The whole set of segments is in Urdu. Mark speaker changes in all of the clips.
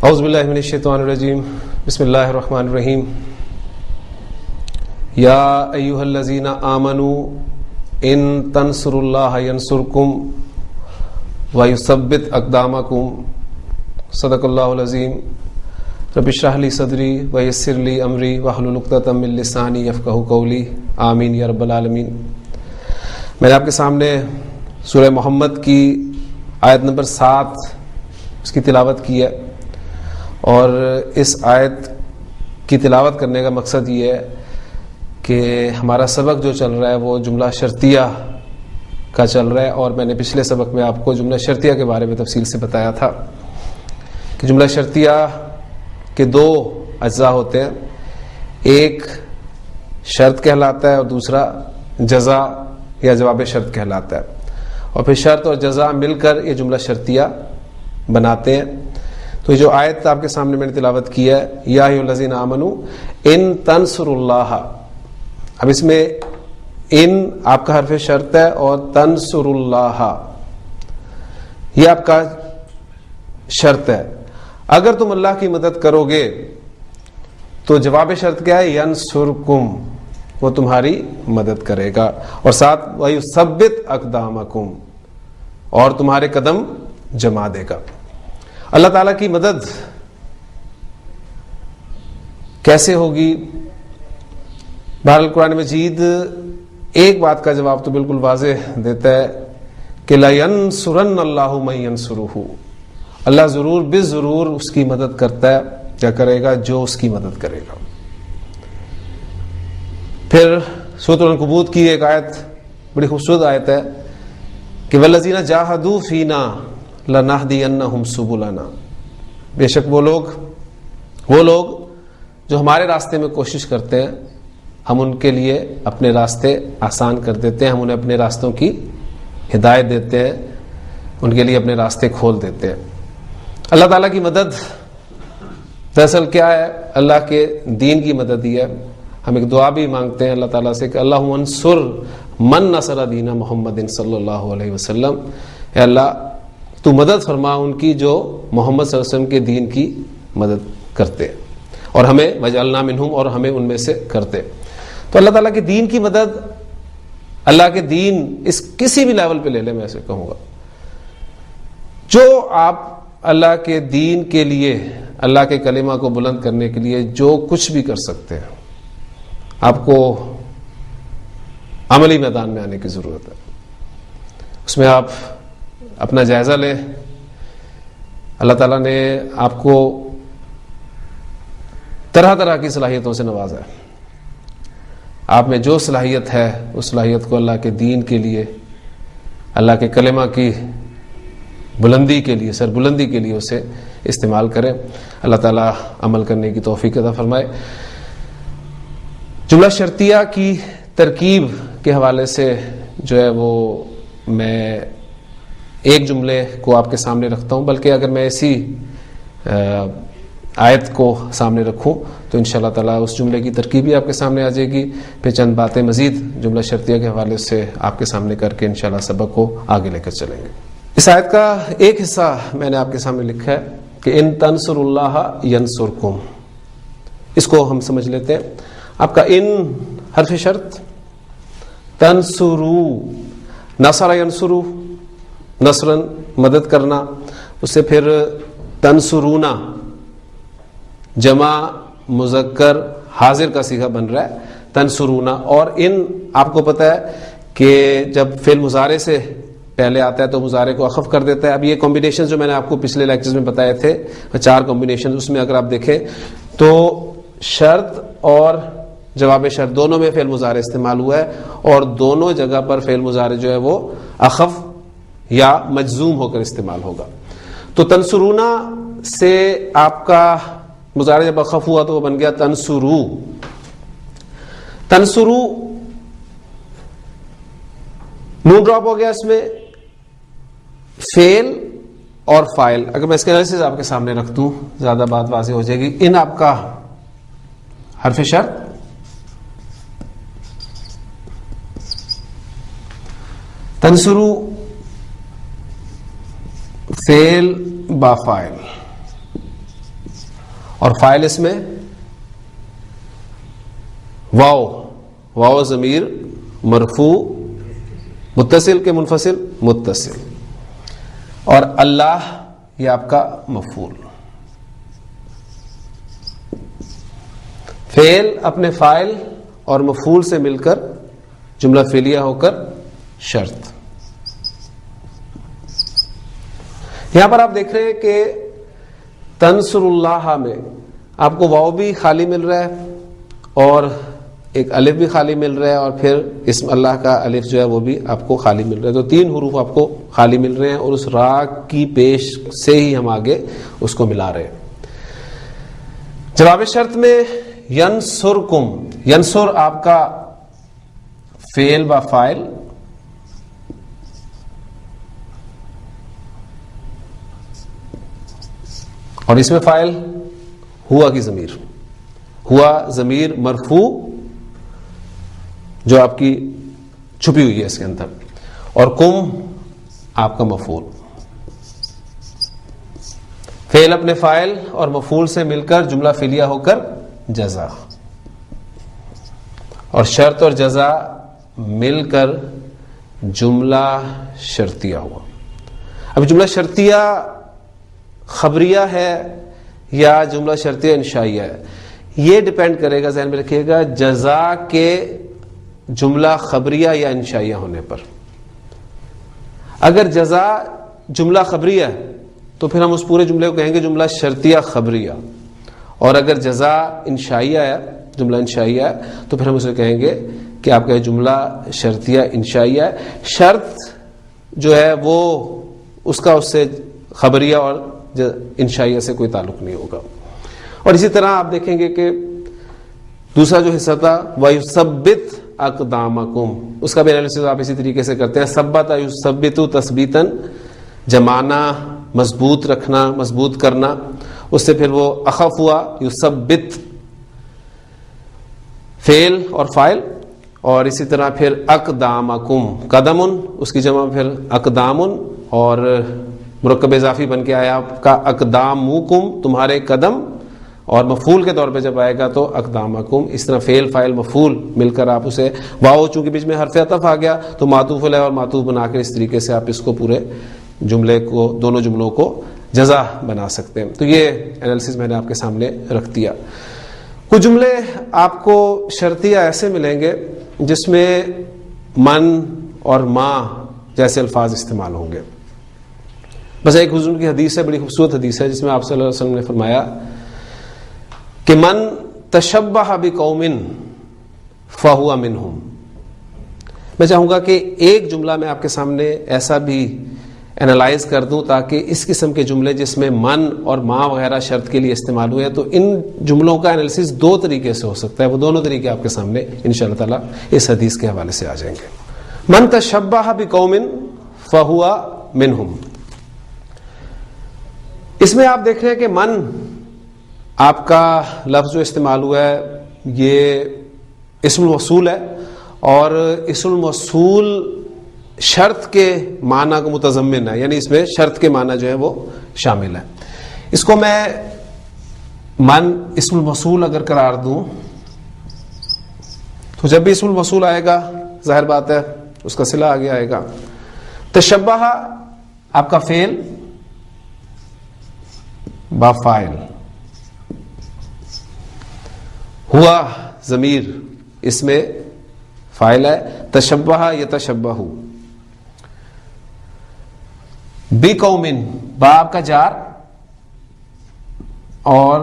Speaker 1: اعوذ باللہ من الشیطان الرجیم بسم اللہ الرحمن الرحیم یا ایہا الذین آمنوا ان تنصروا اللہ ینصرکم ویثبت اقدامکم صدق اللہ العظیم رب اشرح لی صدری ویسر لی امری واحلل عقدۃ من لسانی یفقہوا قولی آمین یا رب العالمین۔ میں نے آپ کے سامنے سورہ محمد کی آیت نمبر 7 اس کی تلاوت کی ہے، اور اس آیت کی تلاوت کرنے کا مقصد یہ ہے کہ ہمارا سبق جو چل رہا ہے وہ جملہ شرطیہ کا چل رہا ہے، اور میں نے پچھلے سبق میں آپ کو جملہ شرطیہ کے بارے میں تفصیل سے بتایا تھا کہ جملہ شرطیہ کے 2 اجزاء ہوتے ہیں، ایک شرط کہلاتا ہے اور دوسرا جزا یا جواب شرط کہلاتا ہے، اور پھر شرط اور جزا مل کر یہ جملہ شرطیہ بناتے ہیں۔ تو یہ جو آیت آپ کے سامنے میں نے تلاوت کی ہے، یا ایھا الذین آمنوا ان تنصروا اللہ، اب اس میں ان آپ کا حرف شرط ہے اور تنصروا اللہ یہ آپ کا شرط ہے۔ اگر تم اللہ کی مدد کرو گے تو جواب شرط کیا ہے؟ ینصرکم، وہ تمہاری مدد کرے گا، اور ساتھ وَيُثَبِّتْ أَقْدَامَكُمْ، اور تمہارے قدم جما دے گا۔ اللہ تعالیٰ کی مدد کیسے ہوگی؟ بہرحال قرآن مجید ایک بات کا جواب تو بالکل واضح دیتا ہے کہ لَيَنْصُرَنَّ اللَّهُ مَن يَنْصُرُهُ، اللہ ضرور بالضرور اس کی مدد کرتا ہے، کیا کرے گا؟ جو اس کی مدد کرے گا۔ پھر سورۃ العنکبوت کی ایک آیت بڑی خوبصورت آیت ہے کہ وَالَّذِينَ جَاهَدُوا فِينَا لَنَهْدِيَنَّهُمْ سُبُلَنَا، بے شک وہ لوگ جو ہمارے راستے میں کوشش کرتے ہیں، ہم ان کے لیے اپنے راستے آسان کر دیتے ہیں، ہم انہیں اپنے راستوں کی ہدایت دیتے ہیں، ان کے لیے اپنے راستے کھول دیتے ہیں۔ اللہ تعالیٰ کی مدد دراصل کیا ہے؟ اللہ کے دین کی مدد ہی ہے۔ ہم ایک دعا بھی مانگتے ہیں اللہ تعالیٰ سے کہ اللہم انصر من نصر دین محمد صلی اللہ علیہ وسلم، اے اللہ تو مدد فرما ان کی جو محمد صلی اللہ علیہ وسلم کے دین کی مدد کرتے، اور ہمیں وجعلنا منہم، اور ہمیں ان میں سے کرتے۔ تو اللہ تعالیٰ کے دین کی مدد، اللہ کے دین اس کسی بھی لیول پہ لے لیں، میں ایسے کہوں گا، جو آپ اللہ کے دین کے لیے، اللہ کے کلمہ کو بلند کرنے کے لیے جو کچھ بھی کر سکتے ہیں، آپ کو عملی میدان میں آنے کی ضرورت ہے۔ اس میں آپ اپنا جائزہ لیں۔ اللہ تعالیٰ نے آپ کو طرح طرح کی صلاحیتوں سے نوازا ہے، آپ میں جو صلاحیت ہے اس صلاحیت کو اللہ کے دین کے لیے، اللہ کے کلمہ کی بلندی کے لیے، سر بلندی کے لیے اسے استعمال کریں۔ اللہ تعالیٰ عمل کرنے کی توفیق عطا فرمائے۔ جملہ شرطیہ کی ترکیب کے حوالے سے جو ہے وہ میں ایک جملے کو آپ کے سامنے رکھتا ہوں، بلکہ اگر میں اسی آیت کو سامنے رکھوں تو انشاءاللہ تعالیٰ اس جملے کی ترکیب بھی آپ کے سامنے آ جائے گی، پھر چند باتیں مزید جملہ شرطیہ کے حوالے سے آپ کے سامنے کر کے انشاءاللہ سبق کو آگے لے کر چلیں گے۔ اس آیت کا ایک حصہ میں نے آپ کے سامنے لکھا ہے کہ ان تنصروا اللہ ینصرکم، اس کو ہم سمجھ لیتے ہیں۔ آپ کا ان حرف شرط، تنصرو، نصر ینصرو، نصرن مدد کرنا، اس سے پھر تنصرونا جمع مذکر حاضر کا صیغہ بن رہا ہے تنصرونا، اور ان آپ کو پتہ ہے کہ جب فعل مضارع سے پہلے آتا ہے تو مضارع کو اخف کر دیتا ہے۔ اب یہ کمبینیشن جو میں نے آپ کو پچھلے لیکچرز میں بتائے تھے 4 کمبینیشن، اس میں اگر آپ دیکھیں تو شرط اور جواب شرط دونوں میں فعل مضارع استعمال ہوا ہے، اور دونوں جگہ پر فعل مضارع جو ہے وہ اخف یا مجزوم ہو کر استعمال ہوگا۔ تو تنصرونا سے آپ کا مضارع جب اخف ہوا تو وہ بن گیا تنصرو۔ تنصرو نون ڈراپ ہو گیا، اس میں فعل اور فاعل۔ اگر میں اس کا انالیسس آپ کے سامنے رکھ دوں زیادہ بات واضح ہو جائے گی۔ ان آپ کا حرف شرط، تنصرو فعل با فاعل، اور فاعل اس میں واو ضمیر مرفوع متصل کے منفصل متصل، اور اللہ یہ آپ کا مفعول. فعل اپنے فاعل اور مفعول سے مل کر جملہ فعلیہ ہو کر شرط. یہاں پر آپ دیکھ رہے ہیں کہ تنصر اللہ میں آپ کو واو بھی خالی مل رہا ہے اور ایک الف بھی خالی مل رہا ہے، اور پھر اسم اللہ کا الف جو ہے وہ بھی آپ کو خالی مل رہا ہے. تو 3 حروف آپ کو خالی مل رہے ہیں، اور اس را کی پیش سے ہی ہم آگے اس کو ملا رہے ہیں. جواب شرط میں ینصرکم، ینصر آپ کا فعل و فاعل، اور اس میں فاعل ہوا کی ضمیر، ہوا ضمیر مرفوع جو آپ کی چھپی ہوئی ہے اس کے اندر، اور کم آپ کا مفعول. فعل اپنے فاعل اور مفعول سے مل کر جملہ فعلیہ ہو کر جزا، اور شرط اور جزا مل کر جملہ شرطیہ ہوا. اب جملہ شرطیہ خبریہ ہے یا جملہ شرطیہ انشائیہ ہے، یہ ڈیپینڈ کرے گا، ذہن میں رکھیے گا، جزا کے جملہ خبریہ یا انشائیہ ہونے پر. اگر جزا جملہ خبریہ ہے تو پھر ہم اس پورے جملے کو کہیں گے جملہ شرطیہ خبریہ، اور اگر جزا انشائیہ ہے، جملہ انشائیہ ہے، تو پھر ہم اسے کہیں گے کہ آپ کا جملہ شرطیہ انشائیہ ہے. شرط جو ہے وہ اس کا اس سے خبریہ اور انشائیہ سے کوئی تعلق نہیں ہوگا. اور اسی طرح آپ دیکھیں گے کہ دوسرا جو حصہ تھا وَيُثَبِّتْ أَقْدَامَكُمْ، اس کا بھی انالیسس آپ اسی طریقے سے کرتے ہیں. ثبت یثبت تثبیتاً، جمانا، مضبوط رکھنا، مضبوط کرنا. اس سے پھر وہ اخف ہوا یثبت، فعل اور فاعل. اور اسی طرح پھر اقدامکم، قدمن اس کی جمع پھر اقدامن، اور مرکب اضافی بن کے آیا آپ کا اقدامکم، تمہارے قدم، اور مفعول کے طور پہ جب آئے گا تو اقدامکم. اس طرح فعل فاعل مفعول مل کر آپ اسے واو، چونکہ بیچ میں حرف عطف آ گیا تو معطوف علیہ اور معطوف بنا کے اس طریقے سے آپ اس کو پورے جملے کو، دونوں جملوں کو جزا بنا سکتے ہیں. تو یہ انالیسس میں نے آپ کے سامنے رکھ دیا. کچھ جملے آپ کو شرطیہ ایسے ملیں گے جس میں من اور ما جیسے الفاظ استعمال ہوں گے. بس ایک حضور کی حدیث ہے، بڑی خوبصورت حدیث ہے، جس میں آپ صلی اللہ علیہ وسلم نے فرمایا کہ من تشبہ بقوم فہو منہم. میں چاہوں گا کہ ایک جملہ میں آپ کے سامنے ایسا بھی اینالائز کر دوں تاکہ اس قسم کے جملے جس میں من اور ما وغیرہ شرط کے لیے استعمال ہوئے ہیں، تو ان جملوں کا انالیسس 2 طریقے سے ہو سکتا ہے. وہ دونوں طریقے آپ کے سامنے انشاءاللہ تعالی اس حدیث کے حوالے سے آ جائیں گے. من تشبہ بقوم فہو منہم، اس میں آپ دیکھ رہے ہیں کہ من آپ کا لفظ جو استعمال ہوا ہے یہ اسم الموصول ہے، اور اسم الموصول شرط کے معنی کو متضمن ہے، یعنی اس میں شرط کے معنی جو ہے وہ شامل ہے. اس کو میں من اسم الموصول اگر قرار دوں تو جب بھی اسم الموصول آئے گا ظاہر بات ہے اس کا صلہ آگے آئے گا. تشبہ آپ کا فعل با فاعل، ہوا ضمیر اس میں فاعل ہے، تشبہ یتشبہ. بی قومن با آپ کا جار اور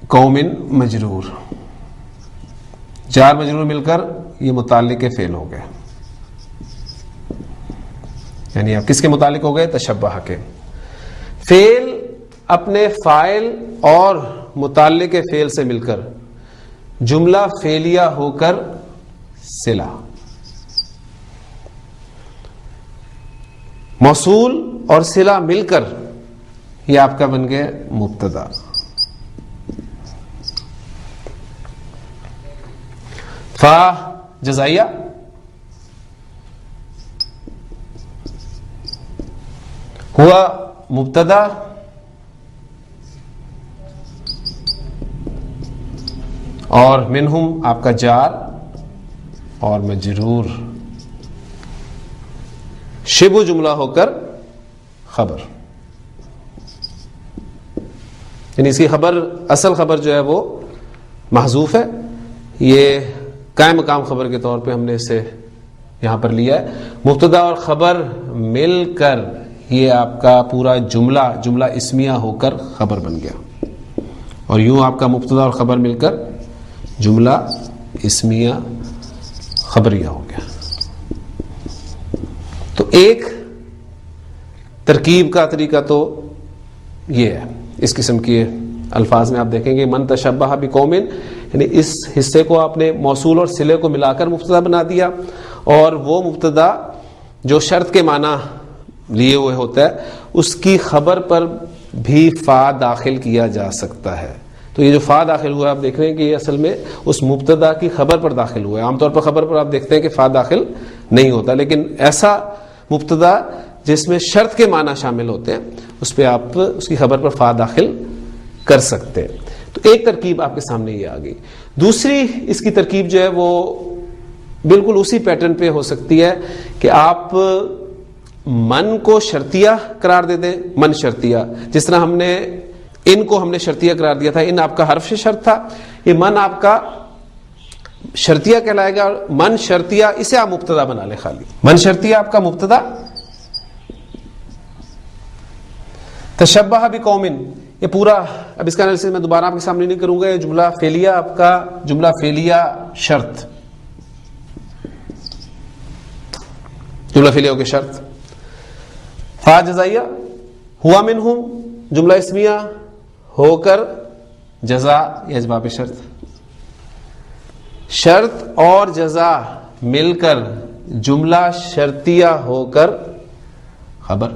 Speaker 1: قومن مجرور، جار مجرور مل کر یہ متعلق فعل ہو گئے. یعنی آپ کس کے متعلق ہو گئے؟ تشبہ کے. فعل اپنے فاعل اور متعلق فعل سے مل کر جملہ فعلیہ ہو کر صلہ. موصول اور صلہ مل کر یہ آپ کا بن گیا مبتدا. فا جزائیہ، ہوا مبتدا، اور منہم آپ کا جار اور مجرور، شبہ جملہ ہو کر خبر، یعنی اس کی خبر، اصل خبر جو ہے وہ محذوف ہے، یہ قائم مقام خبر کے طور پہ ہم نے اسے یہاں پر لیا ہے. مبتدا اور خبر مل کر یہ آپ کا پورا جملہ اسمیہ ہو کر خبر بن گیا، اور یوں آپ کا مبتدا اور خبر مل کر جملہ اسمیہ خبریہ ہو گیا. تو ایک ترکیب کا طریقہ تو یہ ہے. اس قسم کے الفاظ میں آپ دیکھیں گے من تشبہ بقوم، یعنی اس حصے کو آپ نے موصول اور صلے کو ملا کر مبتدا بنا دیا، اور وہ مبتدا جو شرط کے معنی لیے ہوئے ہوتا ہے اس کی خبر پر بھی فا داخل کیا جا سکتا ہے. تو یہ جو فا داخل ہوا ہے آپ دیکھ رہے ہیں کہ یہ اصل میں اس مبتدا کی خبر پر داخل ہوا ہے. عام طور پر خبر پر آپ دیکھتے ہیں کہ فا داخل نہیں ہوتا، لیکن ایسا مبتدا جس میں شرط کے معنی شامل ہوتے ہیں اس پہ آپ اس کی خبر پر فا داخل کر سکتے ہیں. تو ایک ترکیب آپ کے سامنے یہ آ گئی. دوسری اس کی ترکیب جو ہے وہ بالکل اسی پیٹرن پہ ہو سکتی ہے کہ آپ من کو شرطیہ قرار دے دیں، من شرطیہ، جس طرح ہم نے شرطیہ قرار دیا تھا. ان آپ کا حرف شرط تھا، یہ من آپ کا شرطیہ کہلائے گا، اور من شرطیہ اسے آپ مبتدا بنا لیں. خالی من شرطیہ آپ کا مبتدا، تشبہ بقوم یہ پورا، اب اس کا انالیسس میں دوبارہ آپ کے سامنے نہیں کروں گا. یہ جملہ فعلیہ آپ کا جملہ فعلیہ شرط، جملہ فعلیہ ہو کے شرط، فا جزائیہ، ہوا منہم جملہ اسمیہ ہو کر جزا یا جواب شرط، شرط اور جزا مل کر جملہ شرطیہ ہو کر خبر،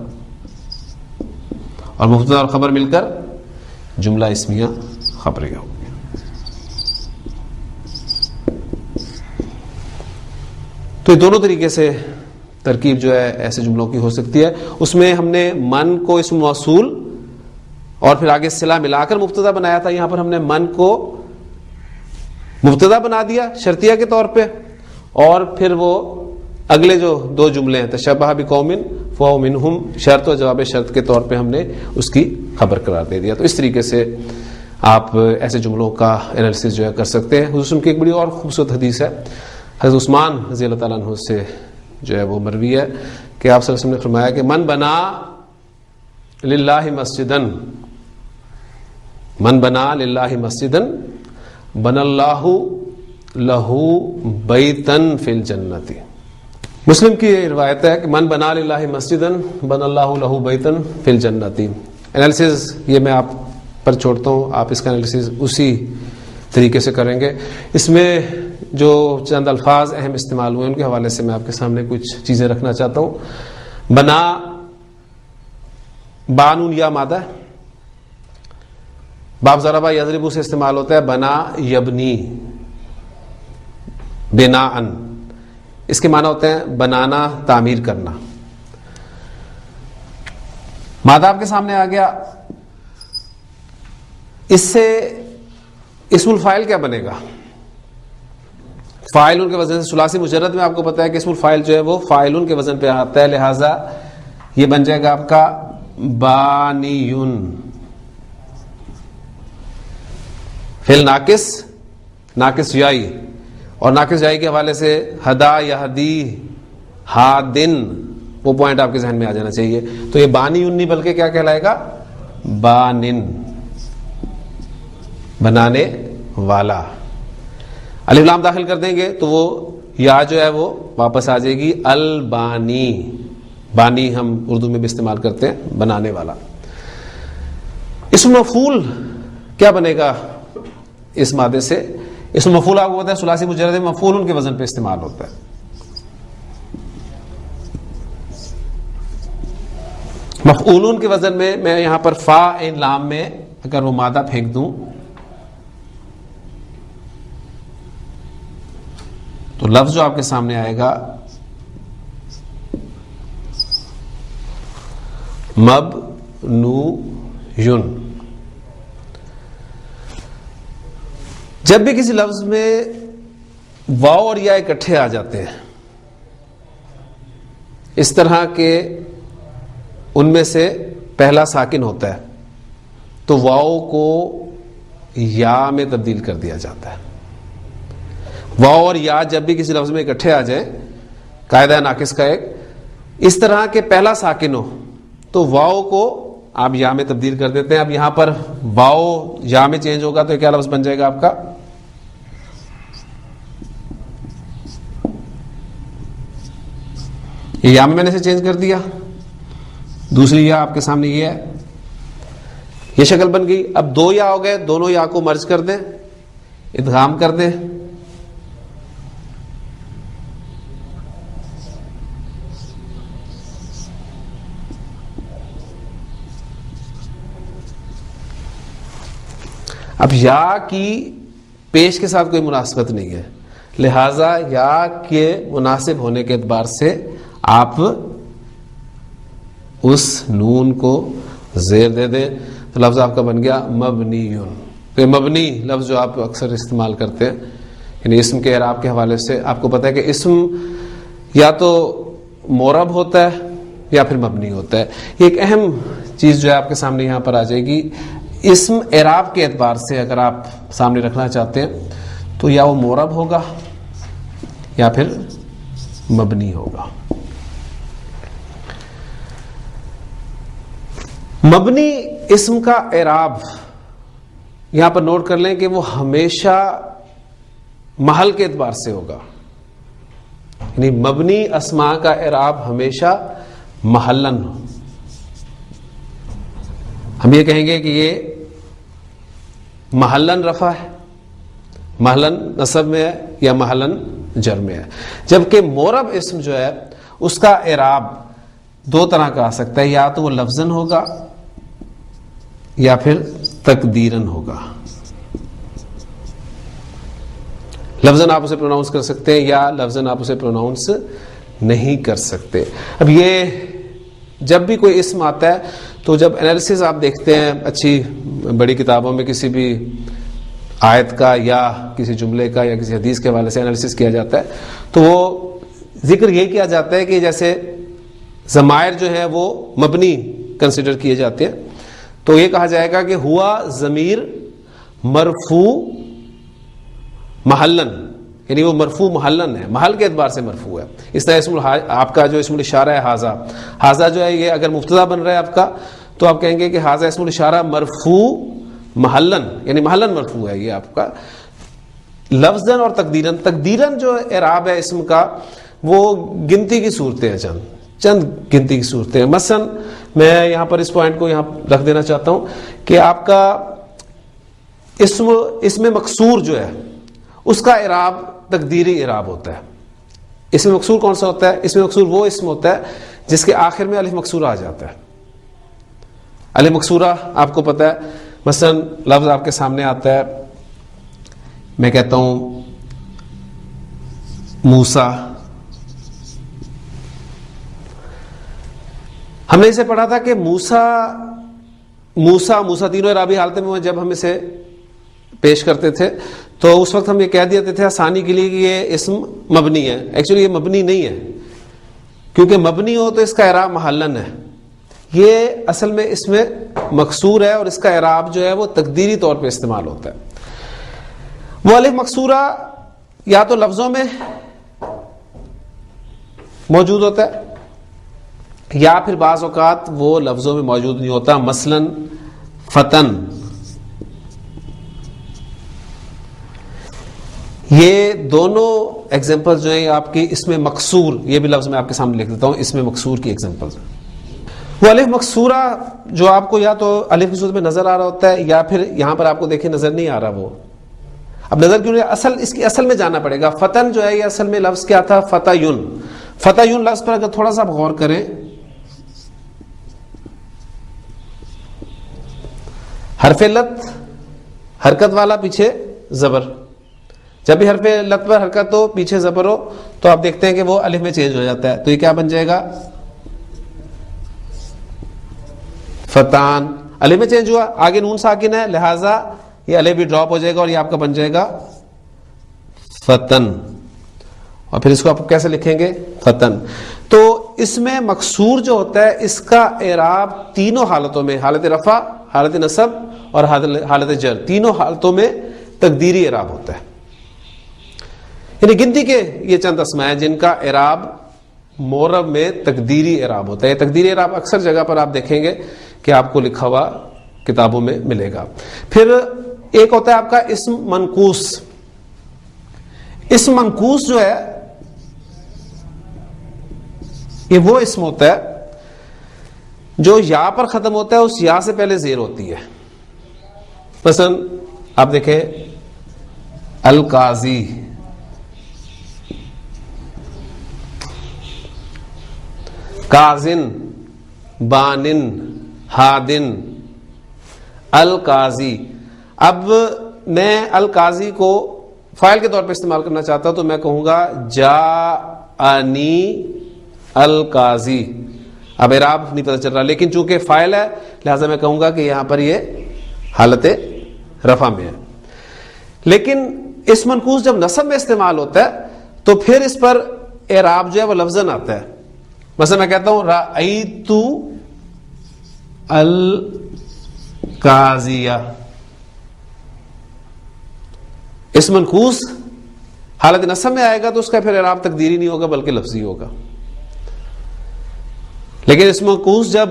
Speaker 1: اور مبتدا اور خبر مل کر جملہ اسمیہ خبریہ ہو گیا. تو یہ دونوں طریقے سے ترکیب جو ہے ایسے جملوں کی ہو سکتی ہے. اس میں ہم نے من کو اسم موصول اور پھر آگے صلہ ملا کر مبتدا بنایا تھا. یہاں پر ہم نے من کو مبتدا بنا دیا شرطیہ کے طور پہ، اور پھر وہ اگلے جو دو جملے ہیں تشبہ بقوم فہو منہم شرط و جواب شرط کے طور پہ ہم نے اس کی خبر قرار دے دیا. تو اس طریقے سے آپ ایسے جملوں کا انالیسس جو ہے کر سکتے ہیں. حضور کی ایک بڑی اور خوبصورت حدیث ہے حضرت عثمان رضی اللہ تعالیٰ عنہ سے جو ہے وہ مروی ہے کہ آپ صلی اللہ علیہ وسلم نے فرمایا کہ من بنا للہ مسجدن، من بنا للہ مسجدن بن اللہ لہو بیتن فی الجنت. مسلم کی روایت ہے کہ من بنا للہ مسجدن بن اللہ لہو بیتن فی الجنت. انالیسز یہ میں آپ پر چھوڑتا ہوں، آپ اس کا انالیسز اسی طریقے سے کریں گے. اس میں جو چند الفاظ اہم استعمال ہوئے ان کے حوالے سے میں آپ کے سامنے کچھ چیزیں رکھنا چاہتا ہوں. بنا بانون یا مادہ، باب ضربہ یضربو سے استعمال ہوتا ہے بنا یبنی بناءن، اس کے معنی ہوتے ہیں بنانا، تعمیر کرنا. مادہ آپ کے سامنے آ گیا، اس سے اسم الفاعل کیا بنے گا؟ فاعلون کے وزن سے ثلاثی مجرد میں آپ کو پتا ہے کہ اسم الفاعل جو ہے وہ فاعلون کے وزن پہ آتا ہے، لہذا یہ بن جائے گا آپ کا بانیون. فعل ناقص، ناقص یائی، اور ناقص یائی کے حوالے سے ہدا یہدی ہادن، وہ پوائنٹ آپ کے ذہن میں آ جانا چاہیے. تو یہ بانیون نہیں بلکہ کیا کہلائے گا؟ بانن، بنانے والا. الف لام داخل کر دیں گے تو وہ یا جو ہے وہ واپس آ جائے گی البانی. بانی ہم اردو میں بھی استعمال کرتے ہیں، بنانے والا. اسم مفعول کیا بنے گا اس مادے سے؟ اسم مفعول آپ کو پتا ہے ثلاثی مجرد مفعول کے وزن پہ استعمال ہوتا ہے. مفعولون کے وزن میں یہاں پر فا عین لام میں اگر وہ مادہ پھینک دوں تو لفظ جو آپ کے سامنے آئے گا مبنویون. جب بھی کسی لفظ میں واو اور یا اکٹھے آ جاتے ہیں اس طرح کے ان میں سے پہلا ساکن ہوتا ہے تو واو کو یا میں تبدیل کر دیا جاتا ہے. واو اور یا جب بھی کسی لفظ میں اکٹھے آ جائیں قاعدہ ناقص کا ایک اس طرح کے پہلا ساکن ہو تو واو کو آپ یا میں تبدیل کر دیتے ہیں. اب یہاں پر واو یا میں چینج ہوگا تو کیا لفظ بن جائے گا آپ کا؟ یہ یا میں نے سے چینج کر دیا, دوسری یا آپ کے سامنے یہ ہے, یہ شکل بن گئی. اب دو یا ہو گئے, دونوں یا کو مرج کر دیں, ادغام کر دیں. اب یا کی پیش کے ساتھ کوئی مناسبت نہیں ہے, لہذا یا کے مناسب ہونے کے اعتبار سے آپ اس نون کو زیر دے دیں تو لفظ آپ کا بن گیا مبنیون. تو مبنی لفظ جو آپ اکثر استعمال کرتے ہیں یعنی اسم کے اعراب کے حوالے سے آپ کو پتہ ہے کہ اسم یا تو معرب ہوتا ہے یا پھر مبنی ہوتا ہے. یہ ایک اہم چیز جو ہے آپ کے سامنے یہاں پر آ جائے گی. اسم اعراب کے اعتبار سے اگر آپ سامنے رکھنا چاہتے ہیں تو یا وہ معرب ہوگا یا پھر مبنی ہوگا. مبنی اسم کا اعراب یہاں پر نوٹ کر لیں کہ وہ ہمیشہ محل کے اعتبار سے ہوگا, یعنی مبنی اسماء کا اعراب ہمیشہ محلن. ہم یہ کہیں گے کہ یہ محلن رفع ہے, محلن نصب میں ہے یا محلن جر میں ہے. جبکہ معرب اسم جو ہے اس کا اعراب دو طرح کا آ سکتا ہے, یا تو وہ لفظاً ہوگا یا پھر تقدیراً ہوگا. لفظاً آپ اسے پروناؤنس کر سکتے ہیں یا لفظاً آپ اسے پروناؤنس نہیں کر سکتے. اب یہ جب بھی کوئی اسم آتا ہے تو جب انالیسز آپ دیکھتے ہیں اچھی بڑی کتابوں میں کسی بھی آیت کا یا کسی جملے کا یا کسی حدیث کے حوالے سے انالیسز کیا جاتا ہے تو وہ ذکر یہ کیا جاتا ہے کہ جیسے ضمائر جو ہے وہ مبنی کنسیڈر کیے جاتے ہیں تو یہ کہا جائے گا کہ ہوا ضمیر مرفوع محلن, یعنی وہ مرفوع محلن ہے, محل کے اعتبار سے مرفوع ہے. اس طرح اسم آپ کا جو اسم الاشارہ ہے حاذا, حاذا جو ہے یہ اگر مبتدا بن رہا ہے آپ کا تو آپ کہیں گے کہ حاذا اسم الاشارہ مرفوع محلن, یعنی محلن مرفوع ہے یہ آپ کا. لفظاً اور تقدیراً, تقدیراً جو اعراب ہے اسم کا وہ گنتی کی صورتیں ہیں, چند گنتی کی صورتیں ہیں. مثلا میں یہاں پر اس پوائنٹ کو یہاں رکھ دینا چاہتا ہوں کہ آپ کا اسم مقصور جو ہے اس کا اعراب تقدیری اعراب ہوتا ہے. اسم مقصور کون سا ہوتا ہے؟ اسم مقصور وہ اسم ہوتا ہے جس کے آخر میں الف مقصورہ آ جاتا ہے. الف مقصورہ آپ کو پتہ ہے, مثلا لفظ آپ کے سامنے آتا ہے, میں کہتا ہوں موسیٰ. ہم نے اسے پڑھا تھا کہ موسیٰ تینوں اعرابی حالتوں میں جب ہم اسے پیش کرتے تھے تو اس وقت ہم یہ کہہ دیتے تھے آسانی کے لیے کہ یہ اسم مبنی ہے. ایکچولی یہ مبنی نہیں ہے, کیونکہ مبنی ہو تو اس کا اعراب محلن ہے. یہ اصل میں اس میں مکسور ہے اور اس کا اعراب جو ہے وہ تقدیری طور پہ استعمال ہوتا ہے. وہ الف مکسورہ یا تو لفظوں میں موجود ہوتا ہے یا پھر بعض اوقات وہ لفظوں میں موجود نہیں ہوتا. مثلا فتن, یہ دونوں ایگزامپل جو ہیں آپ کی اس میں مکسور, یہ بھی لفظ میں آپ کے سامنے لکھ دیتا ہوں, اس میں مکسور کی ایگزامپل. وہ الف مکسورہ جو آپ کو یا تو الف کی صورت میں نظر آ رہا ہوتا ہے یا پھر یہاں پر آپ کو دیکھیں نظر نہیں آ رہا. وہ اب نظر کیوں نہیں, اس کی اصل میں جاننا پڑے گا. فتن جو ہے یہ اصل میں لفظ کیا تھا؟ فتیون. فتیون لفظ پر اگر تھوڑا سا غور کریں, حرف لت حرکت والا پیچھے زبر, جب بھی حرف لت پر حرکت ہو پیچھے زبر ہو تو آپ دیکھتے ہیں کہ وہ الف میں چینج ہو جاتا ہے. تو یہ کیا بن جائے گا؟ فتان. الف میں چینج ہوا, آگے نون ساکن ہے لہذا یہ الف بھی ڈراپ ہو جائے گا اور یہ آپ کا بن جائے گا فتن. اور پھر اس کو آپ کیسے لکھیں گے؟ فتن. تو اس میں مکسور جو ہوتا ہے اس کا اعراب تینوں حالتوں میں، حالت رفع، حالت نصب اور حالت جر، تینوں حالتوں میں تقدیری اعراب ہوتا ہے. یعنی گنتی کے یہ چند اسماء ہیں جن کا اعراب معرب میں تقدیری اعراب ہوتا ہے. تقدیری اعراب اکثر جگہ پر آپ دیکھیں گے کہ آپ کو لکھا ہوا کتابوں میں ملے گا. پھر ایک ہوتا ہے آپ کا اسم منقوص. اسم منقوص جو ہے یہ وہ اسم ہوتا ہے جو یا پر ختم ہوتا ہے، اس یا سے پہلے زیر ہوتی ہے. مثلا آپ دیکھیں القاضی، کازن، بانن، ہادن، القاضی. اب میں القاضی کو فاعل کے طور پہ استعمال کرنا چاہتا ہوں تو میں کہوں گا جاءنی القاضی. اب اعراب نہیں پتہ چل رہا، لیکن چونکہ فاعل ہے لہذا میں کہوں گا کہ یہاں پر یہ حالت رفع میں ہے. لیکن اس منقوص جب نصب میں استعمال ہوتا ہے تو پھر اس پر اعراب جو ہے وہ لفظاً آتا ہے. مثلا میں کہتا ہوں رأیت القاضیہ. اس منقوص حالت نصب میں آئے گا تو اس کا پھر اعراب تقدیری نہیں ہوگا بلکہ لفظی ہوگا. لیکن اس منقوص جب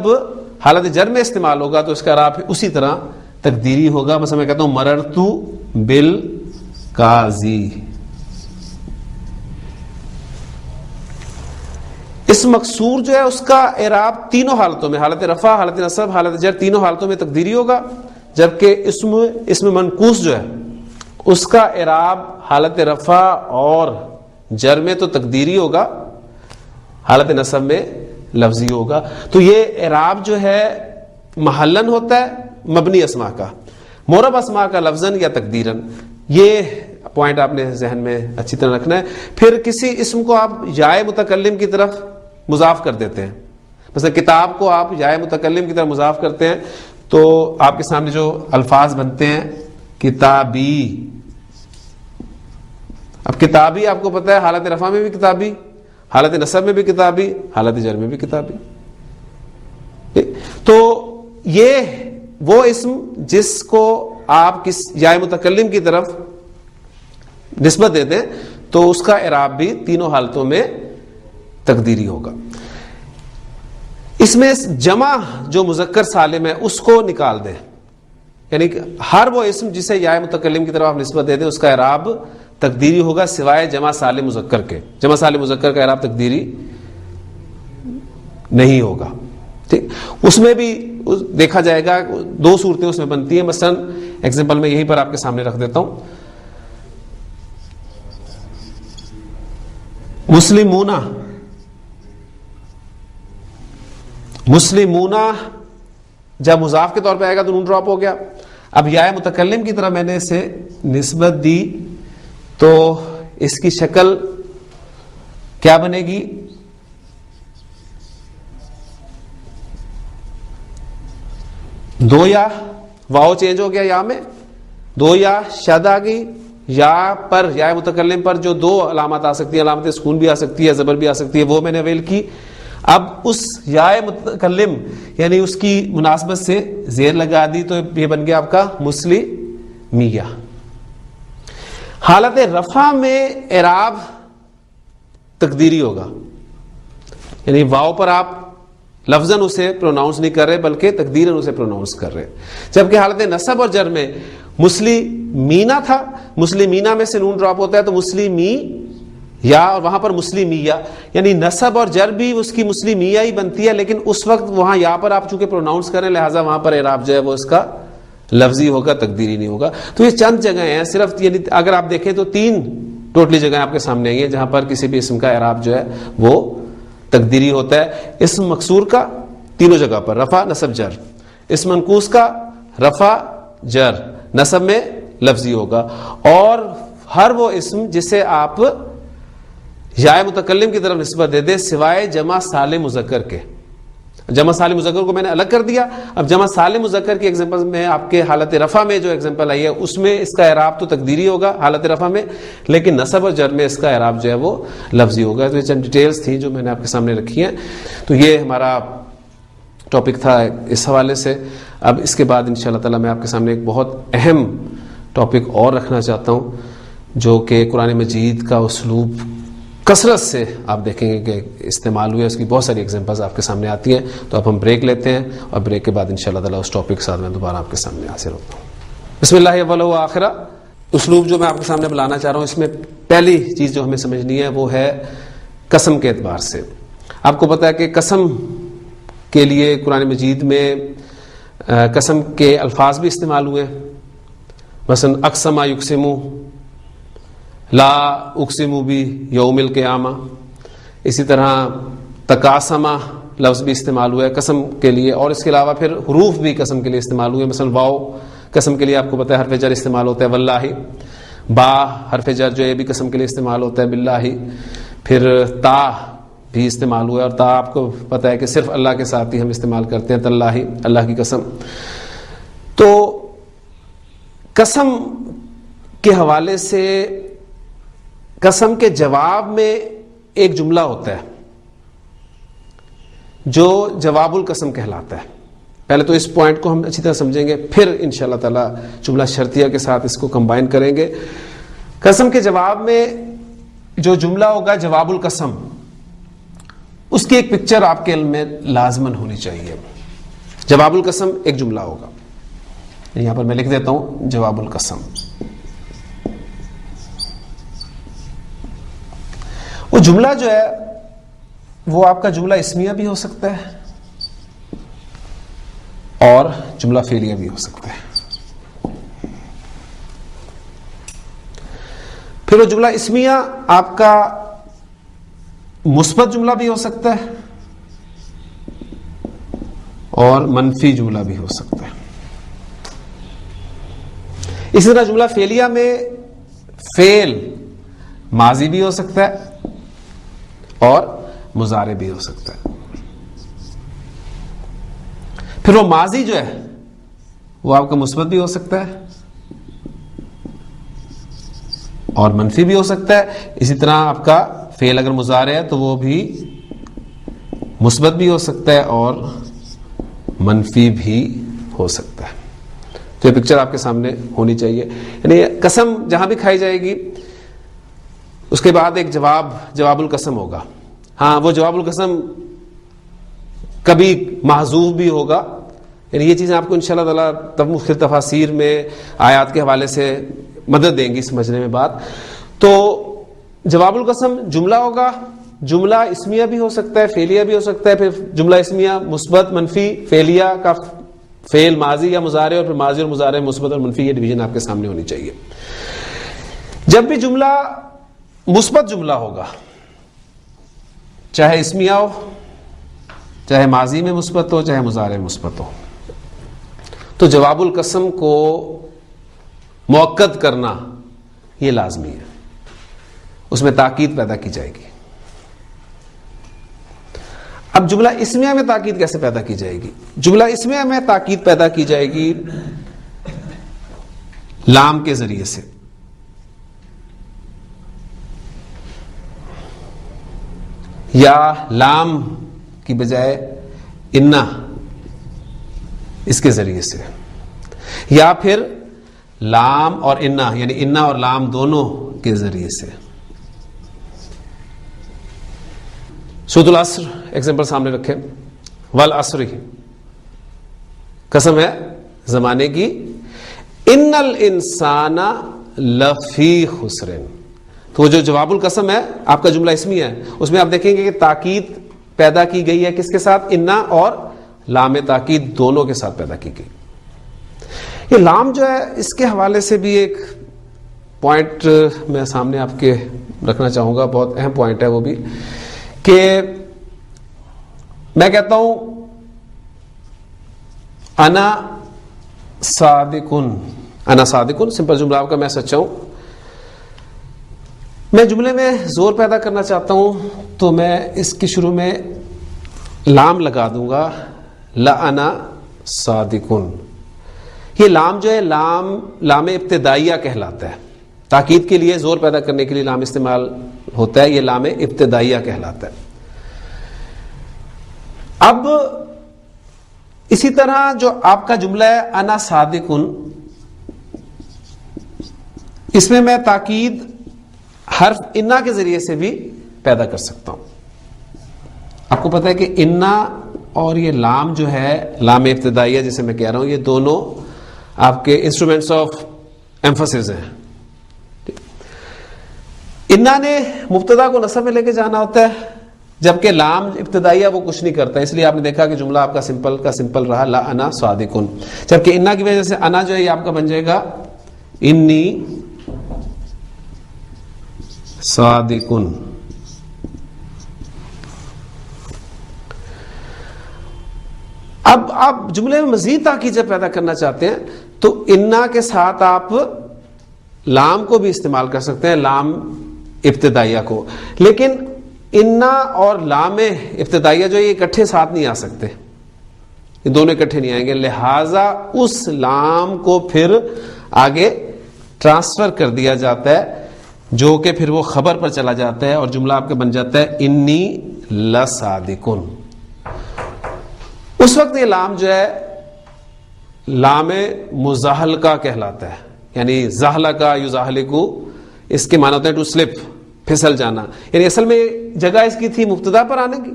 Speaker 1: حالت جر میں استعمال ہوگا تو اس کا اعراب اسی طرح تقدیری ہوگا. مثلا میں کہتا ہوں مررت بالقاضی. اس مکسور جو ہے اس کا اعراب تینوں حالتوں میں، حالت رفع، حالت نصب، حالت جر، تینوں حالتوں میں تقدیری ہوگا. جبکہ اسم منقوص جو ہے اس کا اعراب حالت رفع اور جر میں تو تقدیری ہوگا، حالت نصب میں لفظی ہوگا. تو یہ اعراب جو ہے محلن ہوتا ہے مبنی اسماء کا، معرب اسماء کا لفظاً یا تقدیراً. یہ پوائنٹ آپ نے ذہن میں اچھی طرح رکھنا ہے. پھر کسی اسم کو آپ یائے متکلم کی طرف مضاف کر دیتے ہیں. مثلا کتاب کو آپ یائے متکلم کی طرف مضاف کرتے ہیں تو آپ کے سامنے جو الفاظ بنتے ہیں کتابی. اب کتابی آپ کو پتہ ہے حالت رفع میں بھی کتابی، حالت نصب میں بھی کتابی، حالت جر میں بھی کتابی. تو یہ وہ اسم جس کو آپ کس یائے متکلم کی طرف نسبت دے دیں تو اس کا اعراب بھی تینوں حالتوں میں تقدیری ہوگا. اس میں جمع جو مذکر سالم ہے اس کو نکال دیں. یعنی کہ ہر وہ اسم جسے یائے متکلم کی طرف آپ نسبت دے دیں اس کا اعراب تقدیری ہوگا سوائے جمع سالم مذکر کے. جمع سالم مذکر کا اعراب تقدیری نہیں ہوگا. ٹھیک، اس میں بھی دیکھا جائے گا دو صورتیں اس میں بنتی ہیں. مثلا ایگزامپل میں یہیں پر آپ کے سامنے رکھ دیتا ہوں. مسلمون، مسلمون جب مضاف کے طور پہ آئے گا تو نون ڈراپ ہو گیا. اب یائے متکلم کی طرح میں نے اسے نسبت دی تو اس کی شکل کیا بنے گی؟ دو یا، واو چینج ہو گیا یا میں، دو یا شد آ گئی. یا پر یا متکلم پر جو دو علامات آ سکتی ہیں، علامت سکون بھی آ سکتی ہے، زبر بھی آ سکتی ہے، وہ میں نے اویل کی. اب اس یا متکلم یعنی اس کی مناسبت سے زیر لگا دی تو یہ بن گیا آپ کا مسلمیہ. حالت رفع میں اعراب تقدیری ہوگا، یعنی واو پر آپ لفظاً اسے پروناؤنس نہیں کر رہے بلکہ تقدیراً اسے پروناؤنس کر رہے. جبکہ حالت نصب اور جر میں مسلمینہ تھا، مسلمینہ میں سے نون ڈراپ ہوتا ہے تو مسلمی یا، اور وہاں پر مسلمیہ، یعنی نصب اور جر بھی اس کی مسلمیہ ہی بنتی ہے لیکن اس وقت وہاں یا پر آپ چونکہ پروناؤنس کریں لہٰذا وہاں پر اعراب جو ہے وہ اس کا لفظی ہوگا، تقدیری نہیں ہوگا. تو یہ چند جگہیں ہیں صرف، یعنی اگر آپ دیکھیں تو تین ٹوٹلی جگہیں آپ کے سامنے آئی ہیں جہاں پر کسی بھی اسم کا اعراب جو ہے وہ تقدیری ہوتا ہے. اسم مکسور کا تینوں جگہ پر رفع نصب جر، اسم منقوص کا رفع جر، نصب میں لفظی ہوگا. اور ہر وہ اسم جسے آپ یائے متکلم کی طرف نسبت دے دے سوائے جمع سالم مذکر کے. جمع سالم مذکر کو میں نے الگ کر دیا. اب جمع سالم مذکر کی ایگزامپل میں آپ کے حالت رفع میں جو ایگزامپل آئی ہے اس میں اس کا اعراب تو تقدیری ہوگا حالت رفع میں, لیکن نصب اور جر میں اس کا اعراب جو ہے وہ لفظی ہوگا. تو یہ چند ڈیٹیلز تھیں جو میں نے آپ کے سامنے رکھی ہیں. تو یہ ہمارا ٹاپک تھا اس حوالے سے. اب اس کے بعد انشاءاللہ تعالی میں آپ کے سامنے ایک بہت اہم ٹاپک اور رکھنا چاہتا ہوں جو کہ قرآن مجید کا اسلوب کثرت سے آپ دیکھیں گے کہ استعمال ہوئے, اس کی بہت ساری ایگزامپلز آپ کے سامنے آتی ہیں. تو اب ہم بریک لیتے ہیں اور بریک کے بعد انشاءاللہ تعالی اس ٹاپک کے ساتھ میں دوبارہ آپ کے سامنے حاضر ہوتا ہوں. بسم اللہ اول و آخرہ. اسلوب جو میں آپ کے سامنے بلانا چاہ رہا ہوں اس میں پہلی چیز جو ہمیں سمجھنی ہے وہ ہے قسم کے اعتبار سے. آپ کو پتہ ہے کہ قسم کے لیے قرآن مجید میں قسم کے الفاظ بھی استعمال ہوئے. مثلا اقسم یقسم, لا اقسم بھی یوم القیامہ. اسی طرح تقاسمہ لفظ بھی استعمال ہوا ہے قسم کے لیے, اور اس کے علاوہ پھر حروف بھی قسم کے لیے استعمال ہوئے. مثلا واو قسم کے لیے آپ کو پتہ ہے حرف جر استعمال ہوتا ہے واللہ. با حرف جر جو ہے بھی قسم کے لیے استعمال ہوتا ہے باللہ. پھر تا بھی استعمال ہوا ہے, اور تا آپ کو پتہ ہے کہ صرف اللہ کے ساتھ ہی ہم استعمال کرتے ہیں, تاللہ اللہ کی قسم. تو قسم کے حوالے سے قسم کے جواب میں ایک جملہ ہوتا ہے جو جواب القسم کہلاتا ہے. پہلے تو اس پوائنٹ کو ہم اچھی طرح سمجھیں گے, پھر انشاءاللہ تعالی جملہ شرطیہ کے ساتھ اس کو کمبائن کریں گے. قسم کے جواب میں جو جملہ ہوگا جواب القسم, اس کی ایک پکچر آپ کے علم میں لازماً ہونی چاہیے. جواب القسم ایک جملہ ہوگا, یہاں پر میں لکھ دیتا ہوں جواب القسم. وہ جملہ جو ہے وہ آپ کا جملہ اسمیہ بھی ہو سکتا ہے اور جملہ فعلیہ بھی ہو سکتا ہے. پھر وہ جملہ اسمیہ آپ کا مثبت جملہ بھی ہو سکتا ہے اور منفی جملہ بھی ہو سکتا ہے. اسی طرح جملہ فعلیہ میں فعل ماضی بھی ہو سکتا ہے اور مضارع بھی ہو سکتا ہے. پھر وہ ماضی جو ہے وہ آپ کا مثبت بھی ہو سکتا ہے اور منفی بھی ہو سکتا ہے. اسی طرح آپ کا فعل اگر مضارع ہے تو وہ بھی مثبت بھی ہو سکتا ہے اور منفی بھی ہو سکتا ہے. تو یہ پکچر آپ کے سامنے ہونی چاہیے. یعنی قسم جہاں بھی کھائی جائے گی اس کے بعد ایک جواب القسم ہوگا. ہاں وہ جواب القسم کبھی محذوف بھی ہوگا. یعنی یہ چیزیں آپ کو انشاءاللہ تعالی مختلف تفاسیر میں آیات کے حوالے سے مدد دیں گی سمجھنے میں بات. تو جواب القسم جملہ ہوگا, جملہ اسمیہ بھی ہو سکتا ہے فعلیہ بھی ہو سکتا ہے. پھر جملہ اسمیہ مثبت منفی, فعلیہ کا فعل ماضی یا مضارع, اور پھر ماضی اور مضارع مثبت اور منفی. یہ ڈویژن آپ کے سامنے ہونی چاہیے. جب بھی جملہ مثبت جملہ ہوگا, چاہے اسمیہ ہو, چاہے ماضی میں مثبت ہو, چاہے مضارع میں مثبت ہو, تو جواب القسم کو مؤکد کرنا یہ لازمی ہے. اس میں تاکید پیدا کی جائے گی. اب جملہ اسمیہ میں تاکید کیسے پیدا کی جائے گی؟ جملہ اسمیہ میں تاکید پیدا کی جائے گی لام کے ذریعے سے. یا لام کی بجائے انا اس کے ذریعے سے, یا پھر لام اور انا یعنی انا اور لام دونوں کے ذریعے سے. سورۃ العصر ایگزامپل سامنے رکھیں. والعصر قسم ہے زمانے کی. ان الانسان لفی خسر. تو وہ جو جواب القسم ہے آپ کا جملہ اسمی ہے, اس میں آپ دیکھیں گے کہ تاکید پیدا کی گئی ہے کس کے ساتھ؟ انا اور لام تاکید دونوں کے ساتھ پیدا کی گئی. یہ لام جو ہے اس کے حوالے سے بھی ایک پوائنٹ میں سامنے آپ کے رکھنا چاہوں گا, بہت اہم پوائنٹ ہے وہ بھی, کہ میں کہتا ہوں انا صادقن. انا صادقن سمپل جملہ آپ کا, میں سچا ہوں. میں جملے میں زور پیدا کرنا چاہتا ہوں تو میں اس کے شروع میں لام لگا دوں گا لأنا صادقن. یہ لام جو ہے لام ابتدائیہ کہلاتا ہے. تاکید کے لیے زور پیدا کرنے کے لیے لام استعمال ہوتا ہے, یہ لام ابتدائیہ کہلاتا ہے. اب اسی طرح جو آپ کا جملہ ہے انا صادقن, اس میں تاکید حرف انا کے ذریعے سے بھی پیدا کر سکتا ہوں. آپ کو پتا ہے کہ انا اور یہ لام جو ہے لام ابتدائیہ جسے میں کہہ رہا ہوں, یہ دونوں آپ کے انسٹرومنٹس آف ایمفسس ہیں. انا نے مبتدا کو نصب میں لے کے جانا ہوتا ہے, جبکہ لام ابتدائیہ وہ کچھ نہیں کرتا, اس لیے آپ نے دیکھا کہ جملہ آپ کا سمپل کا سمپل رہا لا انا صادقن. جبکہ انا کی وجہ سے انا جو ہے یہ آپ کا بن جائے گا انی صادقن. اب آپ جملے میں مزید تاکید جب پیدا کرنا چاہتے ہیں تو انا کے ساتھ آپ لام کو بھی استعمال کر سکتے ہیں, لام ابتدائیہ کو, لیکن انا اور لام ابتدائیہ جو یہ اکٹھے ساتھ نہیں آ سکتے, یہ دونوں اکٹھے نہیں آئیں گے. لہذا اس لام کو پھر آگے ٹرانسفر کر دیا جاتا ہے جو کہ پھر وہ خبر پر چلا جاتا ہے اور جملہ آپ کا بن جاتا ہے انی لصادقن. اس وقت یہ لام جو ہے لام مزاحلقہ کہلاتا ہے, یعنی زاحلقہ یزاحلقو, اس کے معنی ہوتے ہیں ٹو سلپ, پھسل جانا. یعنی اصل میں جگہ اس کی تھی مبتدا پر آنے کی,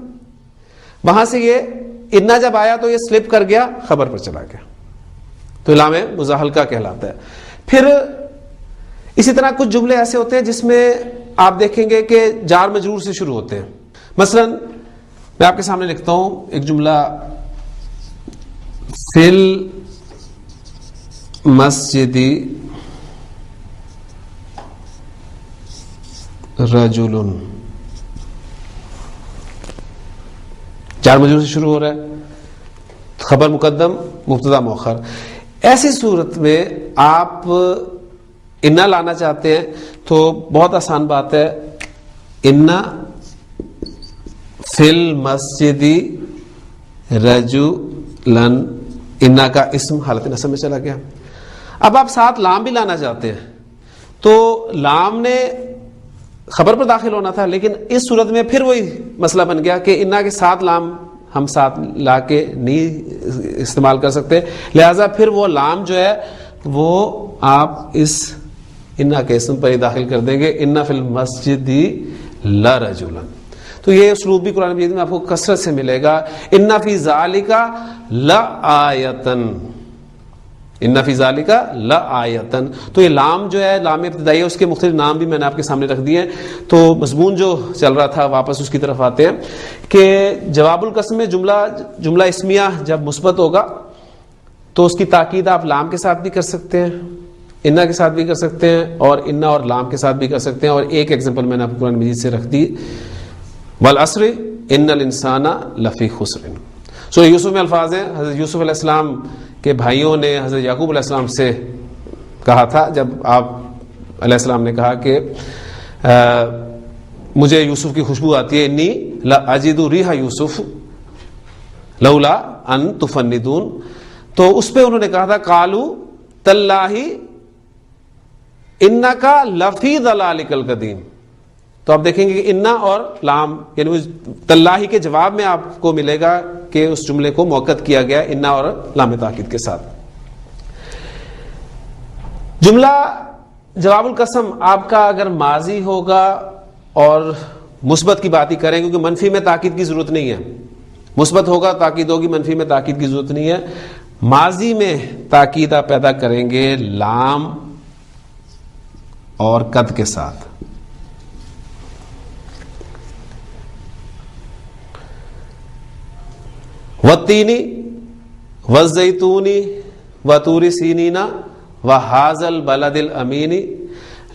Speaker 1: وہاں سے یہ انا جب آیا تو یہ سلپ کر گیا, خبر پر چلا گیا, تو لام مزاحلقہ کہلاتا ہے. پھر اسی طرح کچھ جملے ایسے ہوتے ہیں جس میں آپ دیکھیں گے کہ جار مجرور سے شروع ہوتے ہیں. مثلا میں آپ کے سامنے لکھتا ہوں ایک جملہ, فل مسجدی رجل, جار مجرور سے شروع ہو رہا ہے, خبر مقدم مبتدا مؤخر. ایسی صورت میں آپ انا لانا چاہتے ہیں تو بہت آسان بات ہے, انا فل مسجدی رجلن, انا کا اسم حالت نصب میں چلا گیا. اب آپ ساتھ لام بھی لانا چاہتے ہیں تو لام نے خبر پر داخل ہونا تھا, لیکن اس صورت میں پھر وہی مسئلہ بن گیا کہ انا کے ساتھ لام ہم ساتھ لا کے نہیں استعمال کر سکتے, لہذا پھر وہ لام جو ہے وہ آپ اس انا کے اسم پر ہی داخل کر دیں گے, انا فی المسجد لرجلا. تو یہ اسلوب بھی قرآن مجید میں آپ کو کثرت سے ملے گا. انا فی ذالک لآیۃ, انا فی ذالک لآیۃ. تو یہ لام جو ہے لام ابتدائی ہے, اس کے مختلف نام بھی میں نے آپ کے سامنے رکھ دیے ہیں. تو مضمون جو چل رہا تھا واپس اس کی طرف آتے ہیں کہ جواب القسم میں جملہ اسمیہ جب مثبت ہوگا تو اس کی تاکید آپ لام کے ساتھ بھی کر سکتے ہیں, انا کے ساتھ بھی کر سکتے ہیں, اور انا اور لام کے ساتھ بھی کر سکتے ہیں. اور ایک ایگزامپل میں نے آپ کو قرآن مجید سے رکھ دی, والعصر ان الانسان لفی خسر. سورہ یوسف میں الفاظ ہیں, حضرت یوسف علیہ السلام کے بھائیوں نے حضرت یعقوب علیہ السلام سے کہا تھا, جب آپ علیہ السلام نے کہا کہ مجھے یوسف کی خوشبو آتی ہے, انی لاجد ریح یوسف لولا ان تفندون. تو اس پہ انہوں نے کہا تھا قالوا تاللہ انکا لفی ضلالک القدیم. تو آپ دیکھیں گے کہ انا اور لام یعنی تاللہ کے جواب میں آپ کو ملے گا کہ اس جملے کو موقت کیا گیا انا اور لام تاکید کے ساتھ. جملہ جواب القسم آپ کا اگر ماضی ہوگا اور مثبت کی بات ہی کریں, کیونکہ منفی میں تاکید کی ضرورت نہیں ہے, مثبت ہوگا تاکید ہوگی, منفی میں تاکید کی ضرورت نہیں ہے. ماضی میں تاکید آپ پیدا کریں گے لام اور قد کے ساتھ. والتینی والزیتونی وطور سینین وہذا البلد الامین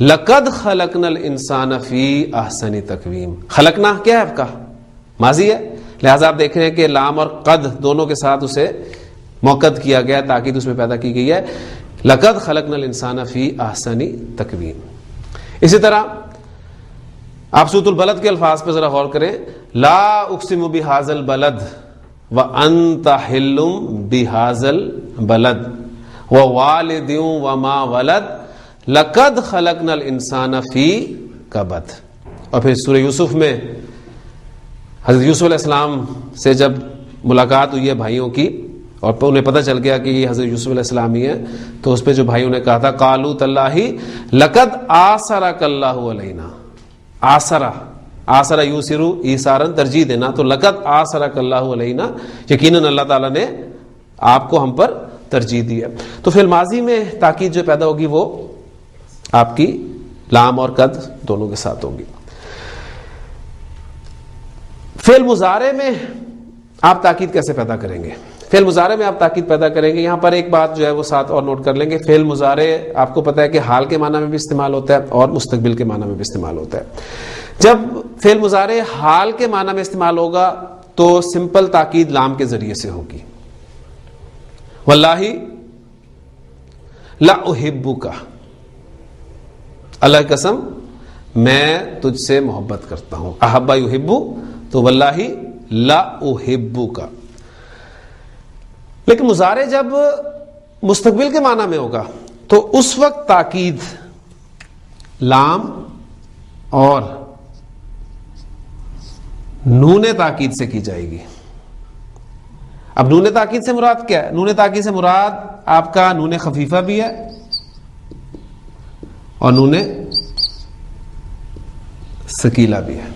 Speaker 1: لقد خلقنا الانسان فی احسن تقویم. خلقنا کیا ہے آپ کا ماضی ہے, لہذا آپ دیکھ رہے ہیں کہ لام اور قد دونوں کے ساتھ اسے موقت کیا گیا, تاکید اس میں پیدا کی گئی ہے. لقد خلقنا الانسان فی احسن تقویم. اسی طرح آپ سورۃ البلد کے الفاظ پہ ذرا غور کریں, لا اقسم بہذا البلد وَأَنْتَ حِلٌّ بِهَذَا الْبَلَدِ وَوَالِدٍ وَمَا وَلَدَ لَقَدْ خَلَقْنَا الْإِنسَانَ فِي كَبَدٍ. اور پھر سورہ یوسف میں حضرت یوسف علیہ السلام سے جب ملاقات ہوئی ہے بھائیوں کی اور انہیں پتہ چل گیا کہ یہ حضرت یوسف علیہ السلام ہی ہے، تو اس پہ جو بھائیوں نے کہا تھا قالوا تاللہ لقد آثرک اللہ علینا. آثر یوسر ایثارن ترجیح دینا، تو لقد آثرک اللہ علینا، یقیناً اللہ تعالیٰ نے آپ کو ہم پر ترجیح دی ہے. تو فی الماضی میں تاکید جو پیدا ہوگی وہ آپ کی لام اور قد دونوں کے ساتھ ہوگی. فعل مضارع میں آپ تاکید کیسے پیدا کریں گے؟ فعل مضارع میں آپ تاکید پیدا کریں گے. یہاں پر ایک بات جو ہے وہ ساتھ اور نوٹ کر لیں گے. فعل مضارع آپ کو پتہ ہے کہ حال کے معنی میں بھی استعمال ہوتا ہے اور مستقبل کے معنی میں بھی استعمال ہوتا ہے. جب فعل مضارع حال کے معنی میں استعمال ہوگا تو سمپل تاکید لام کے ذریعے سے ہوگی. واللہ لا احبک، اللہ کی قسم میں تجھ سے محبت کرتا ہوں. احب یحب، تو واللہ لا احبک. لیکن مضارع جب مستقبل کے معنی میں ہوگا تو اس وقت تاکید لام اور نون تاکید سے کی جائے گی. اب نون تاکید سے مراد کیا ہے؟ نون تاکید سے مراد آپ کا نون خفیفہ بھی ہے اور نون ثقیلہ بھی ہے.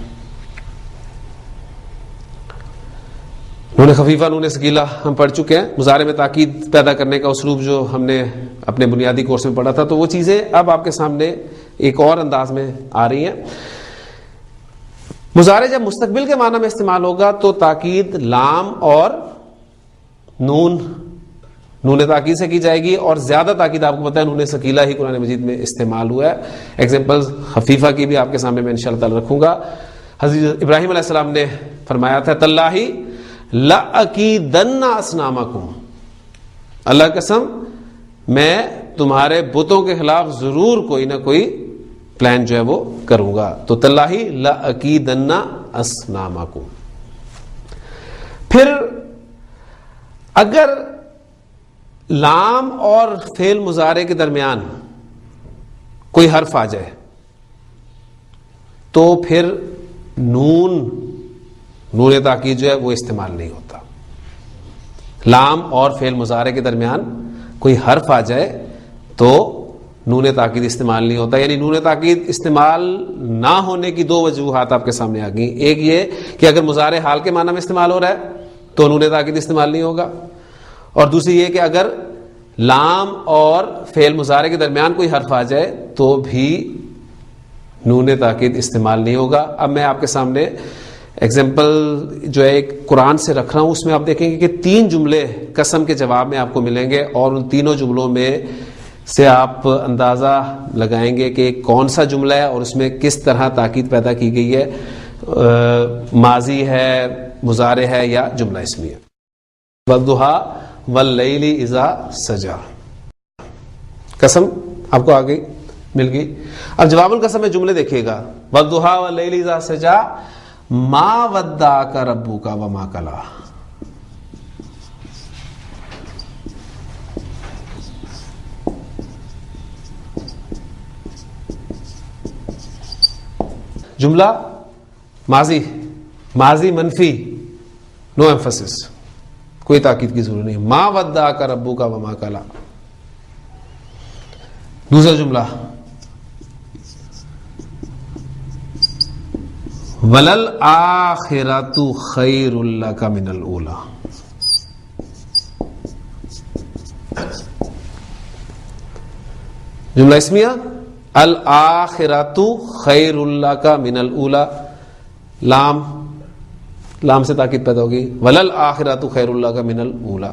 Speaker 1: نون خفیفہ نون ثقیلہ ہم پڑھ چکے ہیں. مضارع میں تاکید پیدا کرنے کا اسلوب جو ہم نے اپنے بنیادی کورس میں پڑھا تھا، تو وہ چیزیں اب آپ کے سامنے ایک اور انداز میں آ رہی ہیں. مضارع جب مستقبل کے معنی میں استعمال ہوگا تو تاکید لام اور نون تاکید سے کی جائے گی، اور زیادہ تاکید آپ کو پتہ ہے نون ثقیلہ ہی قرآن مجید میں استعمال ہوا ہے. ایگزامپل خفیفہ کی بھی آپ کے سامنے میں انشاءاللہ تعالی رکھوں گا. حضرت ابراہیم علیہ السلام نے فرمایا تھا تاللہ لَأَكِيدَنَّ أَصْنَامَكُمْ، اللہ کی قسم میں تمہارے بتوں کے خلاف ضرور کوئی نہ کوئی پلان جو ہے وہ کروں گا. تو تاللہ لَأَكِيدَنَّ أَصْنَامَكُمْ. پھر اگر لام اور فعل مضارع کے درمیان کوئی حرف آ جائے تو پھر نون تاکید جو ہے وہ استعمال نہیں ہوتا. لام اور فعل مضارع کے درمیان کوئی حرف آ جائے تو نون تاکید استعمال نہیں ہوتا. یعنی نون تاکید استعمال نہ ہونے کی دو وجوہات آپ کے سامنے آ گئی. ایک یہ کہ اگر مضارع حال کے معنی میں استعمال ہو رہا ہے تو نون تاکید استعمال نہیں ہوگا، اور دوسری یہ کہ اگر لام اور فعل مضارع کے درمیان کوئی حرف آ جائے تو بھی نون تاکید استعمال نہیں ہوگا. اب میں آپ کے سامنے ایگزامپل جو ہے ایک قرآن سے رکھ رہا ہوں، اس میں آپ دیکھیں گے کہ 3 جملے قسم کے جواب میں آپ کو ملیں گے، اور ان تینوں جملوں میں سے آپ اندازہ لگائیں گے کہ کون سا جملہ ہے اور اس میں کس طرح تاکید پیدا کی گئی ہے، ماضی ہے، مضارع ہے یا جملہ اسمی ہے. وَالضُّحَىٰ وَاللَّيْلِ إِذَا سَجَىٰ، قسم آپ کو آ گئی، مل گئی. اب جواب القسم میں جملے دیکھیے گا. وَالضُّحَىٰ وَاللَّيْلِ إِذَا سَجَىٰ مَا وَدَّعَكَ رَبُّكَ وَمَا قَلَىٰ. جملہ ماضی منفی، نو ایمفسس، کوئی تاکید کی ضرورت نہیں. ما ودعک ربک وما قلی. دوسرا جملہ وللآخرۃ خیر لک من الاولی. جملہ اسمیہ الآخرۃ خیر لک من الاولی، لام سے تاکید پیدا ہوگی. وللآخرۃ خیر لک من الاولی.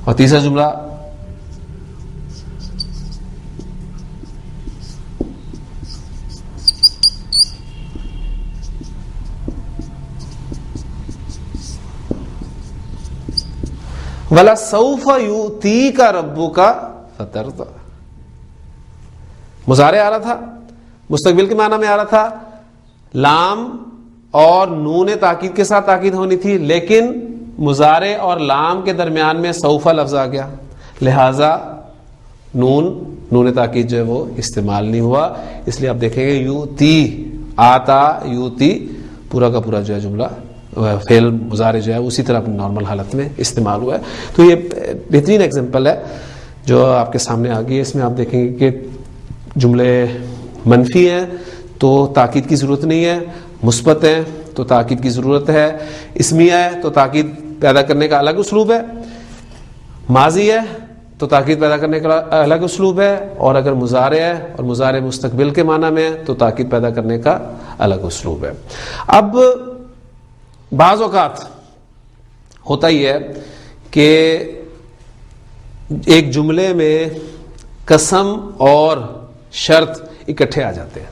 Speaker 1: اور تیسرا جملہ وَلَسَوْفَ يُؤْتِيكَ رَبُّكَ فَتَرْضَىٰ. مضارع آ رہا تھا، مستقبل کے معنی میں آ رہا تھا. لام اور نون تاکید کے ساتھ تاکید ہونی تھی، لیکن مضارع اور لام کے درمیان میں سوف لفظ آ گیا، لہذا نون تاکید جو ہے وہ استعمال نہیں ہوا. اس لیے آپ دیکھیں گے یوتی، آتا یوتی، پورا کا پورا جو ہے جملہ فعل مضارع جو ہے اسی طرح اپنی نارمل حالت میں استعمال ہوا ہے. تو یہ بہترین ایگزامپل ہے جو آپ کے سامنے آ گئی ہے. اس میں آپ دیکھیں گے کہ جملے منفی ہیں تو تاکید کی ضرورت نہیں ہے، مثبت ہیں تو تاکید کی ضرورت ہے، اسمیہ ہے تو تاکید پیدا کرنے کا الگ اسلوب ہے، ماضی ہے تو تاکید پیدا کرنے کا الگ اسلوب ہے، اور اگر مضارع ہے اور مضارع مستقبل کے معنی میں ہے تو تاکید پیدا کرنے کا الگ اسلوب ہے. اب بعض اوقات ہوتا ہی ہے کہ ایک جملے میں قسم اور شرط اکٹھے آ جاتے ہیں،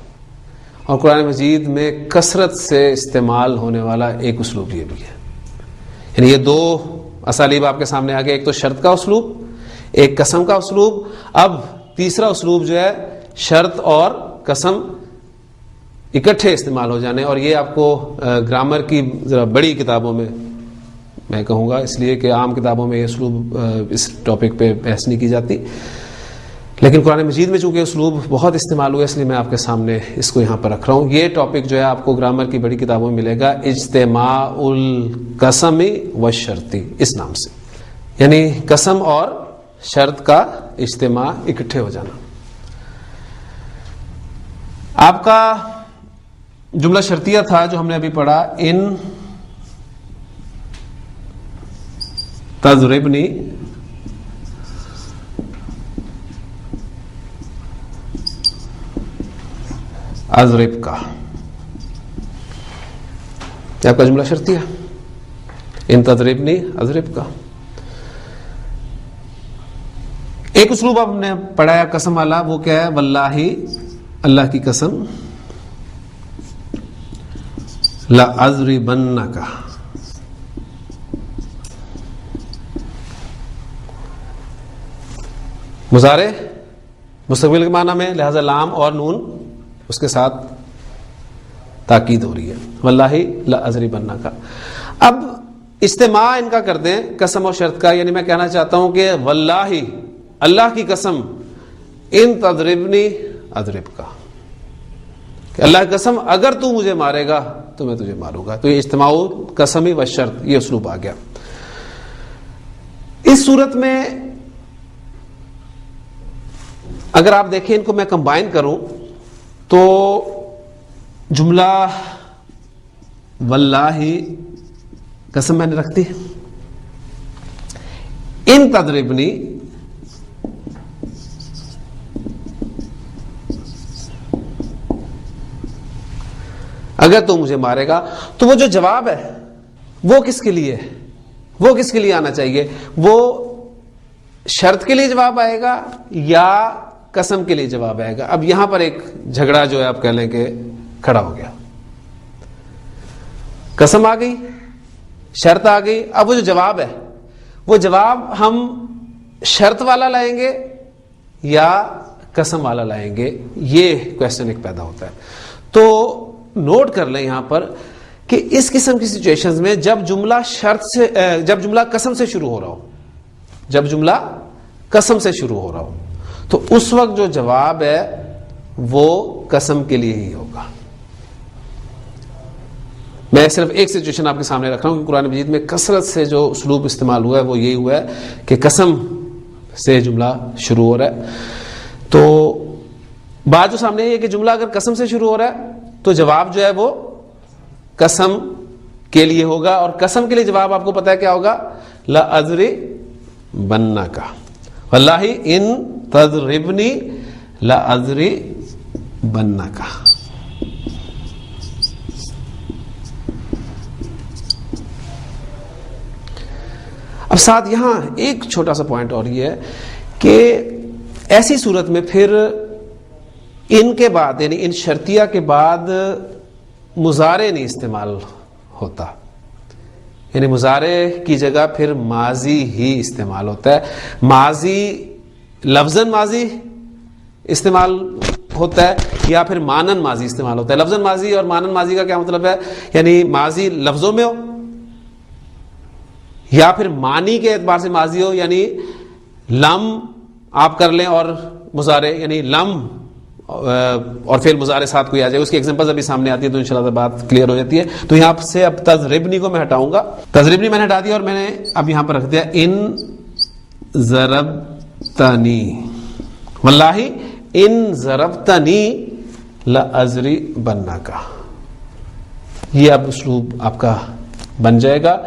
Speaker 1: اور قرآن مجید میں کثرت سے استعمال ہونے والا ایک اسلوب یہ بھی ہے. یعنی یہ دو اسالیب آپ کے سامنے آ گئے، ایک تو شرط کا اسلوب، ایک قسم کا اسلوب. اب تیسرا اسلوب جو ہے شرط اور قسم اکٹھے استعمال ہو جانے، اور یہ آپ کو گرامر کی ذرا بڑی کتابوں میں کہوں گا، اس لیے کہ عام کتابوں میں یہ اسلوب اس ٹاپک پہ بحث نہیں کی جاتی، لیکن قرآن مجید میں چونکہ اسلوب بہت استعمال ہوا ہے اس لیے میں آپ کے سامنے اس کو یہاں پر رکھ رہا ہوں. یہ ٹاپک جو ہے آپ کو گرامر کی بڑی کتابوں میں ملے گا، اجتماع القسم والشرطی، اس نام سے، یعنی قسم اور شرط کا اجتماع اکٹھے ہو جانا. آپ کا جملہ شرطیہ تھا جو ہم نے ابھی پڑھا، ان تضربنی اضرب کا، یہ آپ کا جملہ شرطیہ، ان تضربنی اضرب کا. ایک اسلوب ہم نے پڑھا ہے قسم والا، وہ کیا ہے؟ واللہ، اللہ کی قسم، لأضربنک، مضارع مستقبل کے معنی میں، لہذا لام اور نون اس کے ساتھ تاکید ہو رہی ہے، واللہ لأضربنک. اب اجتماع ان کا کر دیں قسم اور شرط کا، یعنی میں کہنا چاہتا ہوں کہ واللہ، اللہ کی قسم، ان تضربنی اضرب کا، کہ اللہ کی قسم اگر تو مجھے مارے گا تو میں تجھے ماروں گا. تو یہ اجتماع قسمی و شرط، یہ اسلوب آ گیا. اس صورت میں اگر آپ دیکھیں ان کو میں کمبائن کروں تو جملہ واللہ قسم میں نے رکھ دی، ان تضربنی اگر تو مجھے مارے گا، تو وہ جو جواب ہے وہ کس کے لیے ہے؟ وہ کس کے لیے آنا چاہیے؟ وہ شرط کے لیے جواب آئے گا یا قسم کے لیے جواب آئے گا؟ اب یہاں پر ایک جھگڑا جو ہے آپ کہہ لیں کہ کھڑا ہو گیا. قسم آ گئی، شرط آ گئی، اب وہ جو جواب ہے وہ جواب ہم شرط والا لائیں گے یا قسم والا لائیں گے؟ یہ کویسچن ایک پیدا ہوتا ہے. تو نوٹ کر لیں یہاں پر کہ اس قسم کی سچویشنز میں جب جملہ جب جملہ قسم سے شروع ہو رہا ہو، جب جملہ قسم سے شروع ہو رہا ہو، تو اس وقت جو جواب ہے وہ قسم کے لیے ہی ہوگا. میں صرف ایک سچویشن آپ کے سامنے رکھ رہا ہوں کہ قرآن مجید میں کثرت سے جو اسلوب استعمال ہوا ہے وہ یہی ہوا ہے کہ قسم سے جملہ شروع ہو رہا ہے. تو بات جو سامنے یہ ہے کہ جملہ اگر قسم سے شروع ہو رہا ہے تو جواب جو ہے وہ قسم کے لیے ہوگا، اور قسم کے لیے جواب آپ کو پتا ہے کیا ہوگا؟ لأضربنک، واللہ ان تضربنی لأضربنک. اب ساتھ یہاں ایک چھوٹا سا پوائنٹ اور یہ ہے کہ ایسی صورت میں پھر ان کے بعد یعنی ان شرطیہ کے بعد مضارع نہیں استعمال ہوتا، یعنی مضارع کی جگہ پھر ماضی ہی استعمال ہوتا ہے. ماضی لفظاً ماضی استعمال ہوتا ہے یا پھر مانن ماضی استعمال ہوتا ہے. لفظاً ماضی اور مانن ماضی کا کیا مطلب ہے؟ یعنی ماضی لفظوں میں ہو یا پھر معنی کے اعتبار سے ماضی ہو, یعنی لم آپ کر لیں اور مضارع, یعنی لم اور فعل مضارع ساتھ کوئی آ جائے. اس کی ایگزامپل ابھی سامنے آتی ہے تو انشاءاللہ بات کلیئر ہو جاتی ہے. تو یہاں سے اب تضربنی کو میں ہٹاؤں گا. تضربنی میں نے ہٹا دیا اور میں نے اب یہاں پر رکھ دیا ان ضربتنی, واللہ ان ضربتنی لأضربنک. یہ اب اسلوب آپ کا بن جائے گا.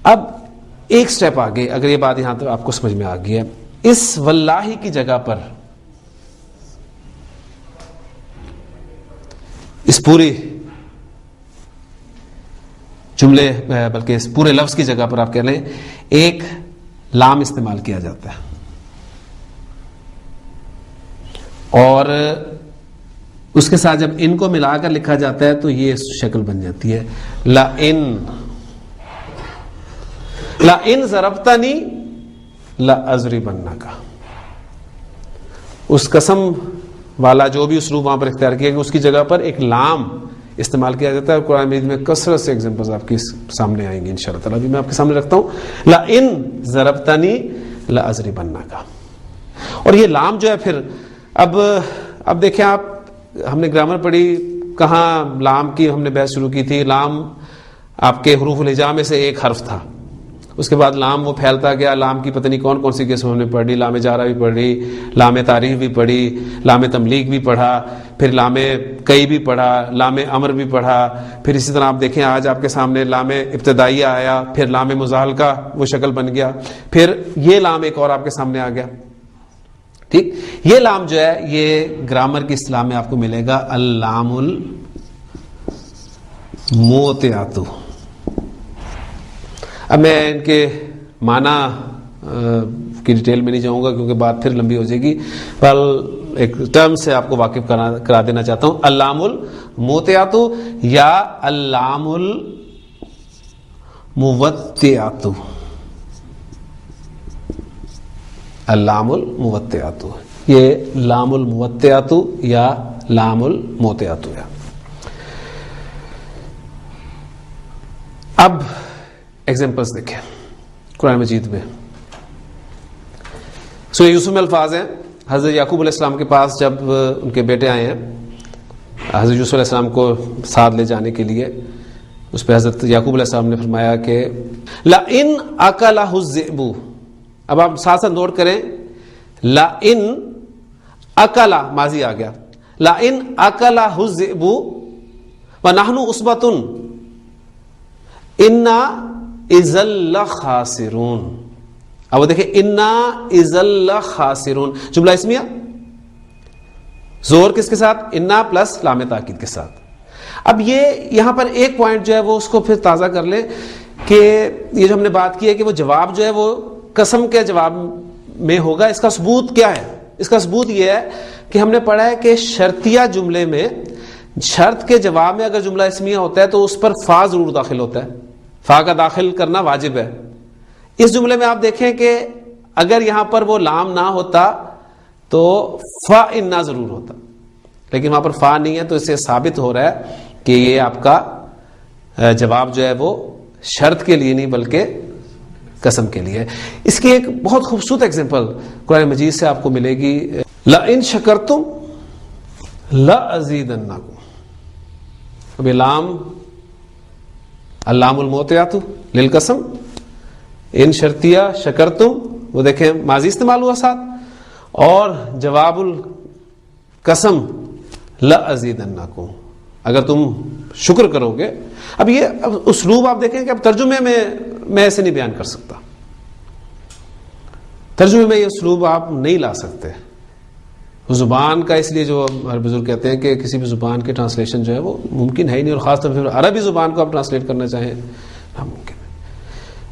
Speaker 1: اب ایک سٹیپ آگے, اگر یہ بات یہاں تک آپ کو سمجھ میں آ گئی ہے, اس واللہ کی جگہ پر اس پوری جملے بلکہ اس پورے لفظ کی جگہ پر آپ کہہ لیں ایک لام استعمال کیا جاتا ہے, اور اس کے ساتھ جب ان کو ملا کر لکھا جاتا ہے تو یہ شکل بن جاتی ہے لئن ضربتنی لأضربنک. اس قسم والا جو بھی اسلوب وہاں پر اختیار کیا گیا اس کی جگہ پر ایک لام استعمال کیا جاتا ہے. قرآن مجید میں کثرت سے ایگزامپلز آپ کے سامنے آئیں گے انشاءاللہ تعالی. ابھی میں آپ کے سامنے رکھتا ہوں لئن ضربتنی لأضربنک. اور یہ لام جو ہے پھر اب دیکھیں آپ, ہم نے گرامر پڑھی, کہاں لام کی ہم نے بحث شروع کی تھی. لام آپ کے حروف الہجا میں سے ایک حرف تھا, اس کے بعد لام وہ پھیلتا گیا. لام کی پتہ نہیں کون کون سی قسم ہم نے پڑھی, لام جارہ بھی پڑھی, لام تعریف بھی پڑھی, لام تملیغ بھی پڑھا, پھر لام کئی بھی پڑھا, لام امر بھی پڑھا. پھر اسی طرح آپ دیکھیں آج آپ کے سامنے لام ابتدائیہ آیا, پھر لام مزال کا وہ شکل بن گیا, پھر یہ لام ایک اور آپ کے سامنے آ گیا. ٹھیک, یہ لام جو ہے یہ گرامر کی اصطلاح میں آپ کو ملے گا اللام الموتعۃ. اب میں ان کے معنی کی ڈیٹیل میں نہیں جاؤں گا کیونکہ بات پھر لمبی ہو جائے گی, پر ایک ٹرم سے آپ کو واقف کرا دینا چاہتا ہوں. اللام الموتعۃ یا اللام الموتعۃ. اللام الموتعۃ, یہ لام الموتعۃ یا لام الموتعۃ ہے. اب ایگزامپلس دیکھیں قرآن مجید میں. سورہ یوسف میں الفاظ ہیں, حضرت یعقوب علیہ السلام کے پاس جب ان کے بیٹے آئے ہیں حضرت یوسف علیہ السلام کو ساتھ لے جانے کے لیے, اس پہ حضرت یعقوب علیہ السلام نے فرمایا کہ لئن اکلہ الذئب. اب آپ ساتھ ساتھ نوٹ کریں, لئن اکلہ ماضی آ گیا, لئن اکلہ الذئب ونحن عصبۃ انا اذا لخاسرون. اب وہ دیکھیں انا اذا لخاسرون, جملہ اسمیہ, زور کس کے ساتھ؟ انا پلس لام تاکید کے ساتھ. اب یہ یہاں پر ایک پوائنٹ جو ہے وہ اس کو پھر تازہ کر لیں کہ یہ جو ہم نے بات کی ہے کہ وہ جواب جو ہے وہ قسم کے جواب میں ہوگا. اس کا ثبوت کیا ہے؟ اس کا ثبوت یہ ہے کہ ہم نے پڑھا ہے کہ شرطیہ جملے میں شرط کے جواب میں اگر جملہ اسمیہ ہوتا ہے تو اس پر فا ضرور داخل ہوتا ہے, فا کا داخل کرنا واجب ہے. اس جملے میں آپ دیکھیں کہ اگر یہاں پر وہ لام نہ ہوتا تو فا انا ضرور ہوتا, لیکن وہاں پر فا نہیں ہے, تو اس سے ثابت ہو رہا ہے کہ یہ آپ کا جواب جو ہے وہ شرط کے لیے نہیں بلکہ قسم کے لیے. اس کی ایک بہت خوبصورت ایگزامپل قرآن مجید سے آپ کو ملے گی, لئن شکرتم لازیدنکم. اب لام اللام الموتعۃ للقسم, ان شرطیہ شکرتم وہ دیکھیں ماضی استعمال ہوا ساتھ, اور جواب القسم لازیدنکم, اگر تم شکر کرو گے. اب یہ اسلوب آپ دیکھیں کہ اب ترجمے میں ایسے نہیں بیان کر سکتا, ترجمے میں یہ اسلوب آپ نہیں لا سکتے. زبان کا اس لیے جو ہر بزرگ کہتے ہیں کہ کسی بھی زبان کی ٹرانسلیشن جو ہے وہ ممکن ہے ہی نہیں, اور خاص طور پر عربی زبان کو آپ ٹرانسلیٹ کرنا چاہیں ناممکن ہے.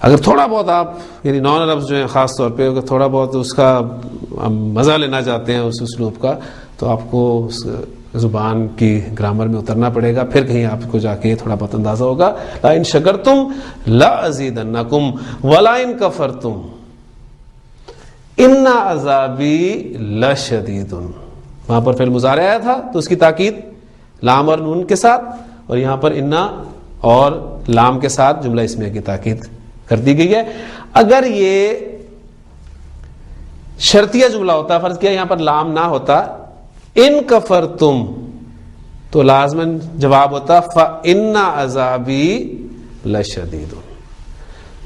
Speaker 1: اگر تھوڑا بہت آپ یعنی نان عربز جو ہیں خاص طور پہ اگر تھوڑا بہت اس کا مزہ لینا چاہتے ہیں اس اسلوب کا, تو آپ کو اس زبان کی گرامر میں اترنا پڑے گا, پھر کہیں آپ کو جا کے تھوڑا بہت اندازہ ہوگا. لئن شکرتم لازیدنکم ولئن کفرتم ان عذابی لشدید. وہاں پر فعل مضارع آیا تھا تو اس کی تاکید لام اور نون کے ساتھ، اور یہاں پر انا اور لام کے ساتھ جملہ اسمیہ کی تاکید کر دی گئی ہے. اگر یہ شرطیہ جملہ ہوتا، فرض کیا یہاں پر لام نہ ہوتا، ان کفرتم، تو لازماً جواب ہوتا فإن عذابی لشدید.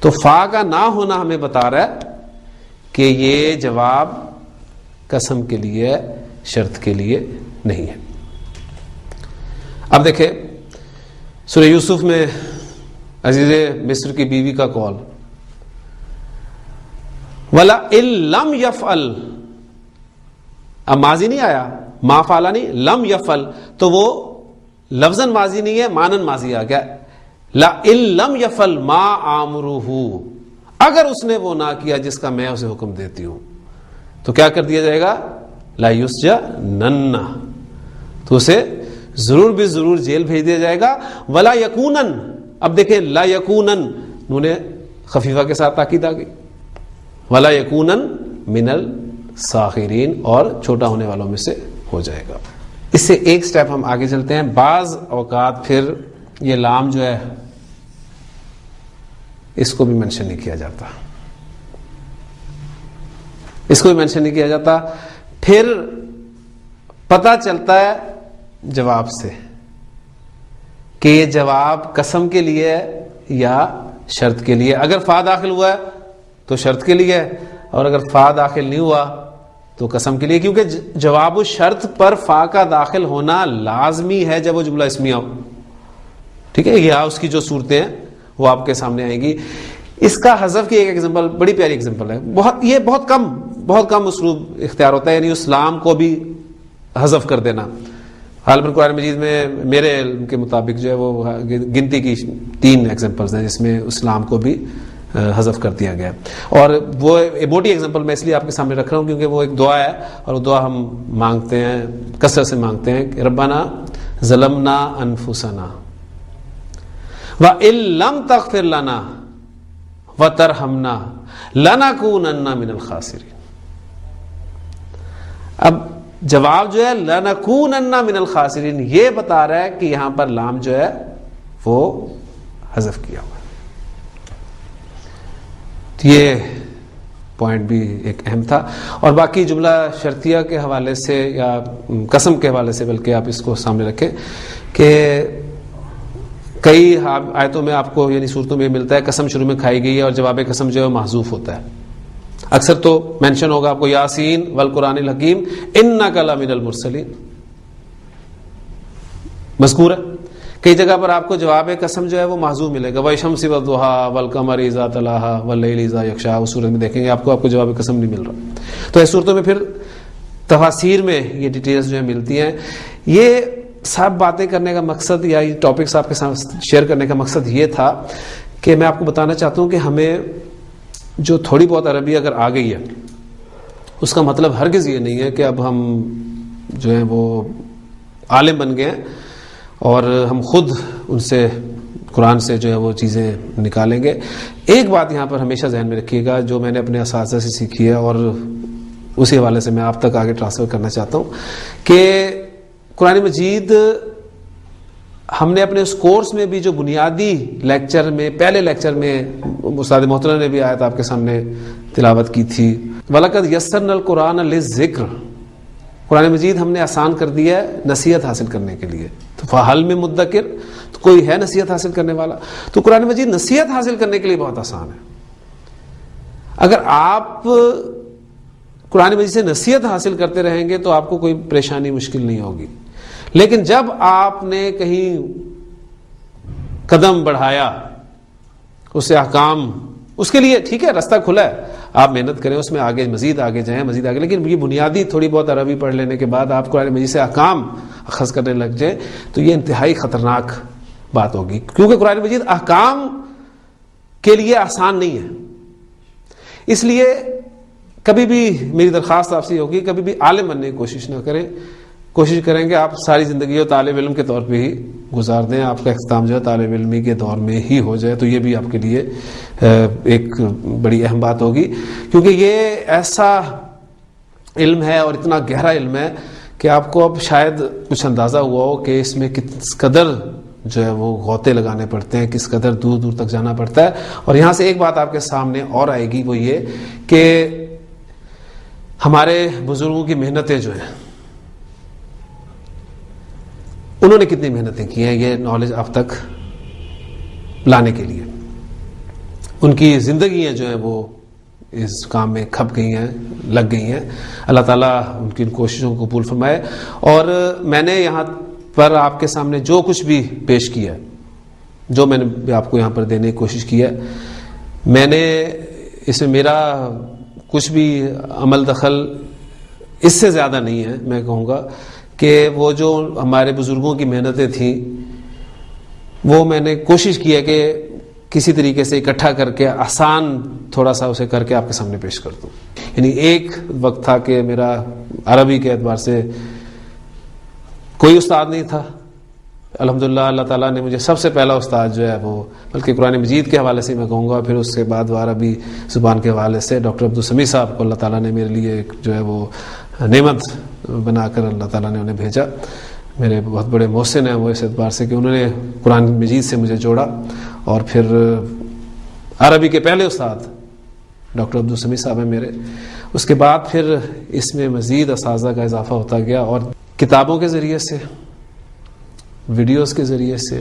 Speaker 1: تو فا کا نہ ہونا ہمیں بتا رہا ہے کہ یہ جواب قسم کے لیے، شرط کے لیے نہیں ہے. اب دیکھیں سورہ یوسف میں عزیز مصر کی بیوی کا قول، وَلَئِن لَمْ يَفْعَلْ، اب ماضی نہیں آیا، ما فعل نہیں، لم یفعل، تو وہ لفظاً ماضی نہیں ہے، مانن ماضی آ گیا. لَئِن لَمْ يَفْعَلْ مَا آمُرُهُ، اگر اس نے وہ نہ کیا جس کا میں اسے حکم دیتی ہوں تو کیا کر دیا جائے گا؟ لا یسجنن، تو اسے ضرور بھی ضرور جیل بھیج دیا جائے گا. ولا یکونن، اب دیکھیں لا یکونن انہوں نے خفیفہ کے ساتھ تاکید آ گئی، ولا یکونن من الساخرین، اور چھوٹا ہونے والوں میں سے ہو جائے گا. اس سے ایک سٹیپ ہم آگے چلتے ہیں. بعض اوقات پھر یہ لام جو ہے اس کو بھی مینشن نہیں کیا جاتا، اس کو بھی مینشن نہیں کیا جاتا، پھر پتہ چلتا ہے جواب سے کہ یہ جواب قسم کے لیے ہے یا شرط کے لیے. اگر فا داخل ہوا ہے تو شرط کے لیے ہے، اور اگر فا داخل نہیں ہوا تو قسم کے لیے، کیونکہ جواب و شرط پر فا کا داخل ہونا لازمی ہے جب وہ جملہ اسمیہ ہو. ٹھیک ہے، یا اس کی جو صورتیں ہیں وہ آپ کے سامنے آئیں گی. اس کا حذف کی ایک ایگزامپل، بڑی پیاری ایگزامپل ہے، یہ بہت کم اسلوب اختیار ہوتا ہے، یعنی اس لام کو بھی حذف کر دینا. غالباً قرآن مجید میں میرے علم کے مطابق جو ہے وہ گنتی کی 3 ایگزامپلز ہیں جس میں اس لام کو بھی حذف کر دیا گیا. اور وہ موٹی ایگزامپل میں اس لیے آپ کے سامنے رکھ رہا ہوں کیونکہ وہ ایک دعا ہے، اور وہ دعا ہم مانگتے ہیں، کثرت سے مانگتے ہیں کہ ربنا ظلمنا انفسنا وَإِن لَمْ تَغْفِرْ لَنَا وَتَرْحَمْنَا لَنَكُونَنَّ مِنَ الْخَاسِرِينَ. اب جواب جو ہے لَنَكُونَنَّ مِنَ الْخَاسِرِينَ، یہ بتا رہا ہے کہ یہاں پر لام جو ہے وہ حذف کیا ہوا ہے. یہ پوائنٹ بھی ایک اہم تھا. اور باقی جملہ شرطیہ کے حوالے سے یا قسم کے حوالے سے بلکہ آپ اس کو سامنے رکھیں کہ کئی آیتوں میں آپ کو، یعنی صورتوں میں ملتا ہے قسم شروع میں کھائی گئی ہے اور جواب قسم جو ہے محذوف ہوتا ہے. اکثر تو مینشن ہوگا آپ کو یاسین والقرآن الحکیم انک لمن المرسلین مذکور ہے. کئی جگہ پر آپ کو جواب قسم جو ہے وہ محذوف ملے گا، والشمس والضحیٰ والقمر اذا تلاہا واللیل اذا یغشیٰ. اس صورت میں دیکھیں گے آپ کو جواب قسم نہیں مل رہا. تو اس صورتوں میں پھر تفاسیر میں یہ ڈیٹیلز جو ہیں ملتی ہیں. یہ سب باتیں کرنے کا مقصد یا یہ ٹاپکس آپ کے ساتھ شیئر کرنے کا مقصد یہ تھا کہ میں آپ کو بتانا چاہتا ہوں کہ ہمیں جو تھوڑی بہت عربی اگر آ گئی ہے اس کا مطلب ہرگز یہ نہیں ہے کہ اب ہم جو ہیں وہ عالم بن گئے ہیں اور ہم خود ان سے قرآن سے جو ہے وہ چیزیں نکالیں گے. ایک بات یہاں پر ہمیشہ ذہن میں رکھیے گا جو میں نے اپنے اساتذہ سے سیکھی ہے اور اسی حوالے سے میں آپ تک آگے ٹرانسفر کرنا چاہتا ہوں کہ قرآن مجید ہم نے اپنے اس کورس میں بھی جو بنیادی لیکچر میں، پہلے لیکچر میں استاد محترم نے بھی آیت آپ کے سامنے تلاوت کی تھی، وَلَقَدْ يَسَّرْنَا الْقُرْآنَ لِلذِّكْرِ، قرآن مجید ہم نے آسان کر دیا ہے نصیحت حاصل کرنے کے لیے. تو فَهَلْ مِن مُدَّكِرٍ، تو کوئی ہے نصیحت حاصل کرنے والا؟ تو قرآن مجید نصیحت حاصل کرنے کے لیے بہت آسان ہے. اگر آپ قرآن مجید سے نصیحت حاصل کرتے رہیں گے تو آپ کو کوئی پریشانی مشکل نہیں ہوگی. لیکن جب آپ نے کہیں قدم بڑھایا اس سے احکام، اس کے لیے ٹھیک ہے راستہ کھلا ہے، آپ محنت کریں اس میں، آگے مزید آگے جائیں، مزید آگے. لیکن یہ بنیادی تھوڑی بہت عربی پڑھ لینے کے بعد آپ قرآن مجید سے احکام اخذ کرنے لگ جائیں تو یہ انتہائی خطرناک بات ہوگی، کیونکہ قرآن مجید احکام کے لیے آسان نہیں ہے. اس لیے کبھی بھی میری درخواست آپ سے یہ ہوگی کبھی بھی عالم بننے کی کوشش نہ کریں. کوشش کریں کہ آپ ساری زندگی طالب علم کے طور پہ ہی گزار دیں، آپ کا اختتام جو ہے طالب علمی کے دور میں ہی ہو جائے، تو یہ بھی آپ کے لیے ایک بڑی اہم بات ہوگی. کیونکہ یہ ایسا علم ہے اور اتنا گہرا علم ہے کہ آپ کو اب شاید کچھ اندازہ ہوا ہو کہ اس میں کس قدر جو ہے وہ غوطے لگانے پڑتے ہیں، کس قدر دور دور تک جانا پڑتا ہے. اور یہاں سے ایک بات آپ کے سامنے اور آئے گی، وہ یہ کہ ہمارے بزرگوں کی محنتیں جو ہیں، انہوں نے کتنی محنتیں کی ہیں یہ نالج آپ تک لانے کے لیے. ان کی زندگیاں جو ہیں وہ اس کام میں کھپ گئی ہیں، لگ گئی ہیں. اللہ تعالیٰ ان کی ان کوششوں کو قبول فرمائے. اور میں نے یہاں پر آپ کے سامنے جو کچھ بھی پیش کیا ہے، جو میں نے آپ کو یہاں پر دینے کی کوشش کی ہے، میں نے اس میں میرا کچھ بھی عمل دخل اس سے زیادہ نہیں ہے. میں کہوں گا کہ وہ جو ہمارے بزرگوں کی محنتیں تھیں، وہ میں نے کوشش کی ہے کہ کسی طریقے سے اکٹھا کر کے آسان تھوڑا سا اسے کر کے آپ کے سامنے پیش کر دوں. یعنی ایک وقت تھا کہ میرا عربی کے اعتبار سے کوئی استاد نہیں تھا. الحمدللہ اللہ تعالیٰ نے مجھے سب سے پہلا استاد جو ہے وہ، بلکہ قرآن مجید کے حوالے سے میں کہوں گا، پھر اس کے بعد عربی زبان کے حوالے سے ڈاکٹر عبدالسمیع صاحب کو اللہ تعالیٰ نے میرے لیے ایک جو ہے وہ نعمت بنا کر اللہ تعالیٰ نے انہیں بھیجا. میرے بہت بڑے محسن ہیں وہ اس اعتبار سے کہ انہوں نے قرآن مجید سے مجھے جوڑا. اور پھر عربی کے پہلے استاد ڈاکٹر عبدالسمیع صاحب ہیں میرے. اس کے بعد پھر اس میں مزید اساتذہ کا اضافہ ہوتا گیا، اور کتابوں کے ذریعے سے، ویڈیوز کے ذریعے سے،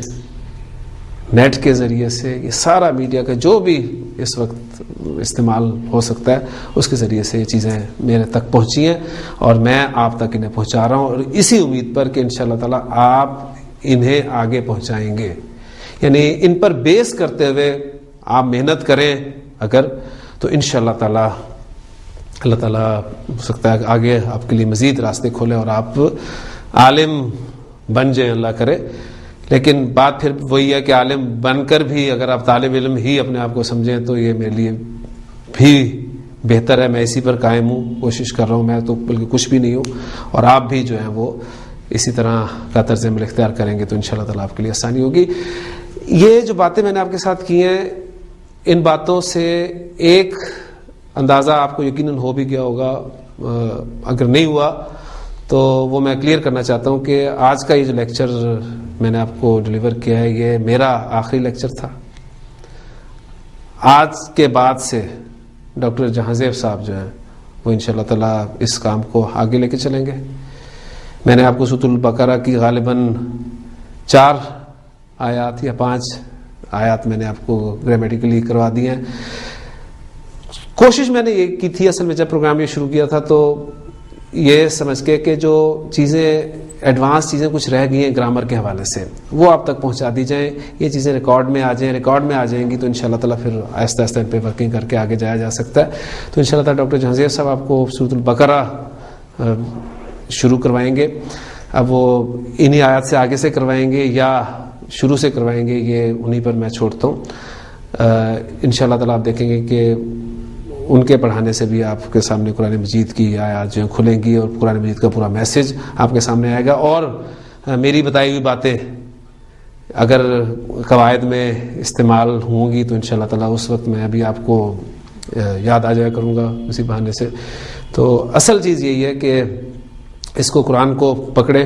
Speaker 1: نیٹ کے ذریعے سے، یہ سارا میڈیا کا جو بھی اس وقت استعمال ہو سکتا ہے اس کے ذریعے سے یہ چیزیں میرے تک پہنچی ہیں، اور میں آپ تک انہیں پہنچا رہا ہوں، اور اسی امید پر کہ انشاءاللہ تعالیٰ آپ انہیں آگے پہنچائیں گے. یعنی ان پر بیس کرتے ہوئے آپ محنت کریں اگر، تو انشاءاللہ تعالیٰ اللہ تعالیٰ ہو سکتا ہے آگے آپ کے لیے مزید راستے کھولے اور آپ عالم بن جائیں، اللہ کرے. لیکن بات پھر وہی ہے کہ عالم بن کر بھی اگر آپ طالب علم ہی اپنے آپ کو سمجھیں تو یہ میرے لیے بھی بہتر ہے. میں اسی پر قائم ہوں، کوشش کر رہا ہوں. میں تو بلکہ کچھ بھی نہیں ہوں، اور آپ بھی جو ہیں وہ اسی طرح کا طرز عمل اختیار کریں گے تو انشاءاللہ تعالیٰ آپ کے لیے آسانی ہوگی. یہ جو باتیں میں نے آپ کے ساتھ کی ہیں، ان باتوں سے ایک اندازہ آپ کو یقیناً ہو بھی گیا ہوگا، اگر نہیں ہوا تو وہ میں کلیئر کرنا چاہتا ہوں کہ آج کا یہ جو لیکچر میں نے آپ کو ڈیلیور کیا ہے یہ میرا آخری لیکچر تھا. آج کے بعد سے ڈاکٹر جہانزیب صاحب جو ہیں وہ انشاءاللہ تعالیٰ اس کام کو آگے لے کے چلیں گے. میں نے آپ کو سورۃ البقرہ کی غالباً 4 آیات یا 5 آیات میں نے آپ کو گرامیٹیکلی کروا دی ہیں. کوشش میں نے یہ کی تھی اصل میں جب پروگرام یہ شروع کیا تھا تو یہ سمجھ کے کہ جو چیزیں ایڈوانس چیزیں کچھ رہ گئی ہیں گرامر کے حوالے سے وہ آپ تک پہنچا دی جائیں. یہ چیزیں ریکارڈ میں آ جائیں گی تو انشاءاللہ تعالیٰ پھر آہستہ آہستہ ان پہ ورکنگ کر کے آگے جایا جا سکتا ہے. تو انشاءاللہ تعالیٰ ڈاکٹر جہانزیب صاحب آپ کو سورۃ البقرہ شروع کروائیں گے. اب وہ انہی آیات سے آگے سے کروائیں گے یا شروع سے کروائیں گے، یہ انہی پر میں چھوڑتا ہوں. انشاءاللہ تعالیٰ آپ دیکھیں گے کہ ان کے پڑھانے سے بھی آپ کے سامنے قرآن مجید کی آیات جو کھلیں گی اور قرآن مجید کا پورا میسج آپ کے سامنے آئے گا. اور میری بتائی ہوئی باتیں اگر قواعد میں استعمال ہوں گی تو انشاءاللہ تعالیٰ اس وقت میں ابھی آپ کو یاد آ جایا کروں گا اسی بہانے سے. تو اصل چیز یہی ہے کہ اس کو قرآن کو پکڑیں،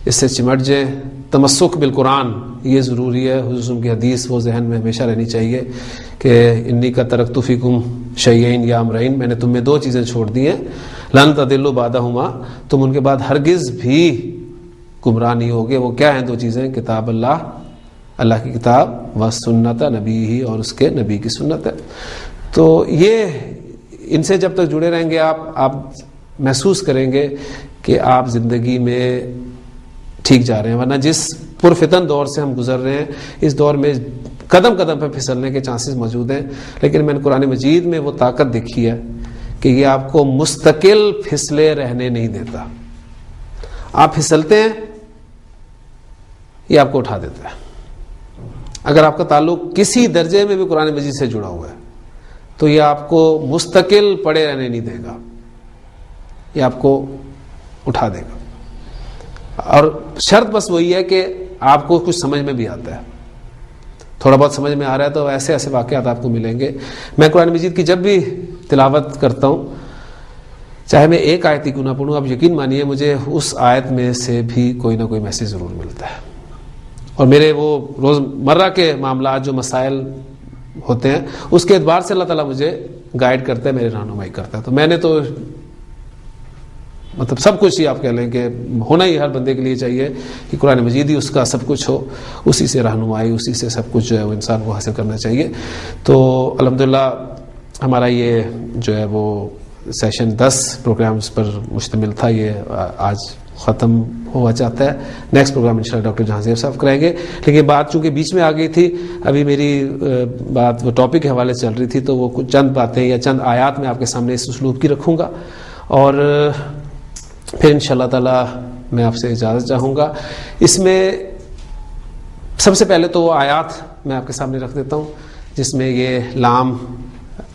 Speaker 1: اس سے چمٹ جائیں. تمسک بالقرآن یہ ضروری ہے. حضور کی حدیث وہ ذہن میں ہمیشہ رہنی چاہیے کہ انی کا ترکت فیکم شیئین یا امرین، میں نے تم میں 2 چیزیں چھوڑ دی ہیں، لن تضلوا بعدہما، تم ان کے بعد ہرگز بھی گمراہ نہیں ہوگے. وہ کیا ہیں 2 چیزیں؟ کتاب اللہ کی کتاب، و سنت نبی ہی، اور اس کے نبی کی سنت ہے. تو یہ ان سے جب تک جڑے رہیں گے آپ محسوس کریں گے کہ آپ زندگی میں ٹھیک جا رہے ہیں. ورنہ جس پرفتن دور سے ہم گزر رہے ہیں اس دور میں قدم قدم پہ پھسلنے کے چانسز موجود ہیں. لیکن میں نے قرآن مجید میں وہ طاقت دیکھی ہے کہ یہ آپ کو مستقل پھسلے رہنے نہیں دیتا. آپ پھسلتے ہیں یہ آپ کو اٹھا دیتا ہے. اگر آپ کا تعلق کسی درجے میں بھی قرآن مجید سے جڑا ہوا ہے تو یہ آپ کو مستقل پڑے رہنے نہیں دے گا، یہ آپ کو اٹھا دے گا. اور شرط بس وہی ہے کہ آپ کو کچھ سمجھ میں بھی آتا ہے. تھوڑا بہت سمجھ میں آ رہا ہے تو ایسے ایسے واقعات آپ کو ملیں گے. میں قرآن مجید کی جب بھی تلاوت کرتا ہوں چاہے میں ایک آیت ہی کیوں نہ پڑھوں، آپ یقین مانیے مجھے اس آیت میں سے بھی کوئی نہ کوئی میسیج ضرور ملتا ہے. اور میرے وہ روزمرہ کے معاملات جو مسائل ہوتے ہیں اس کے اعتبار سے اللہ تعالیٰ مجھے گائیڈ کرتا ہے، میری رہنمائی کرتا ہے. تو میں نے تو مطلب سب کچھ ہی آپ کہہ لیں کہ ہونا ہی ہر بندے کے لیے چاہیے کہ قرآن مجید ہی اس کا سب کچھ ہو، اسی سے رہنمائی، اسی سے سب کچھ جو ہے وہ انسان کو حاصل کرنا چاہیے. تو الحمدللہ ہمارا یہ جو ہے وہ سیشن 10 پروگرامز پر مشتمل تھا، یہ آج ختم ہوا چاہتا ہے. نیکسٹ پروگرام انشاءاللہ ڈاکٹر جہاں زیب صاحب کرائیں گے. لیکن بات چونکہ بیچ میں آ گئی تھی، ابھی میری بات وہ ٹاپک کے حوالے سے چل رہی تھی، تو وہ کچھ چند باتیں یا چند آیات میں آپ کے سامنے اس اسلوب کی رکھوں گا، اور پھر انشاءاللہ تعالی میں آپ سے اجازت چاہوں گا. اس میں سب سے پہلے تو وہ آیات میں آپ کے سامنے رکھ دیتا ہوں جس میں یہ لام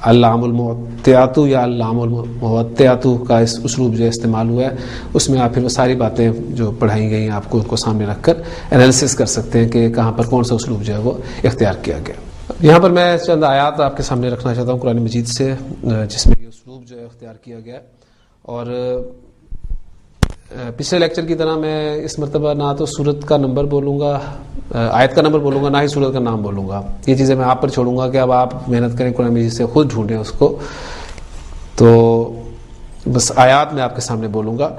Speaker 1: اللام المعتیات یا اللام المعتیات کا اس اسلوب جو استعمال ہوا ہے، اس میں آپ پھر وہ ساری باتیں جو پڑھائی گئی ہیں آپ کو ان کو سامنے رکھ کر انالیسس کر سکتے ہیں کہ کہاں پر کون سا اسلوب جو ہے وہ اختیار کیا گیا. یہاں پر میں چند آیات آپ کے سامنے رکھنا چاہتا ہوں قرآن مجید سے جس میں یہ اسلوب جو ہے اختیار کیا گیا. اور پچھلے لیکچر کی طرح میں اس مرتبہ نہ تو سورت کا نمبر بولوں گا، آیت کا نمبر بولوں گا، نہ ہی سورت کا نام بولوں گا. یہ چیزیں میں آپ پر چھوڑوں گا کہ اب آپ محنت کریں، قرآن مجید سے خود ڈھونڈیں اس کو. تو بس آیات میں آپ کے سامنے بولوں گا.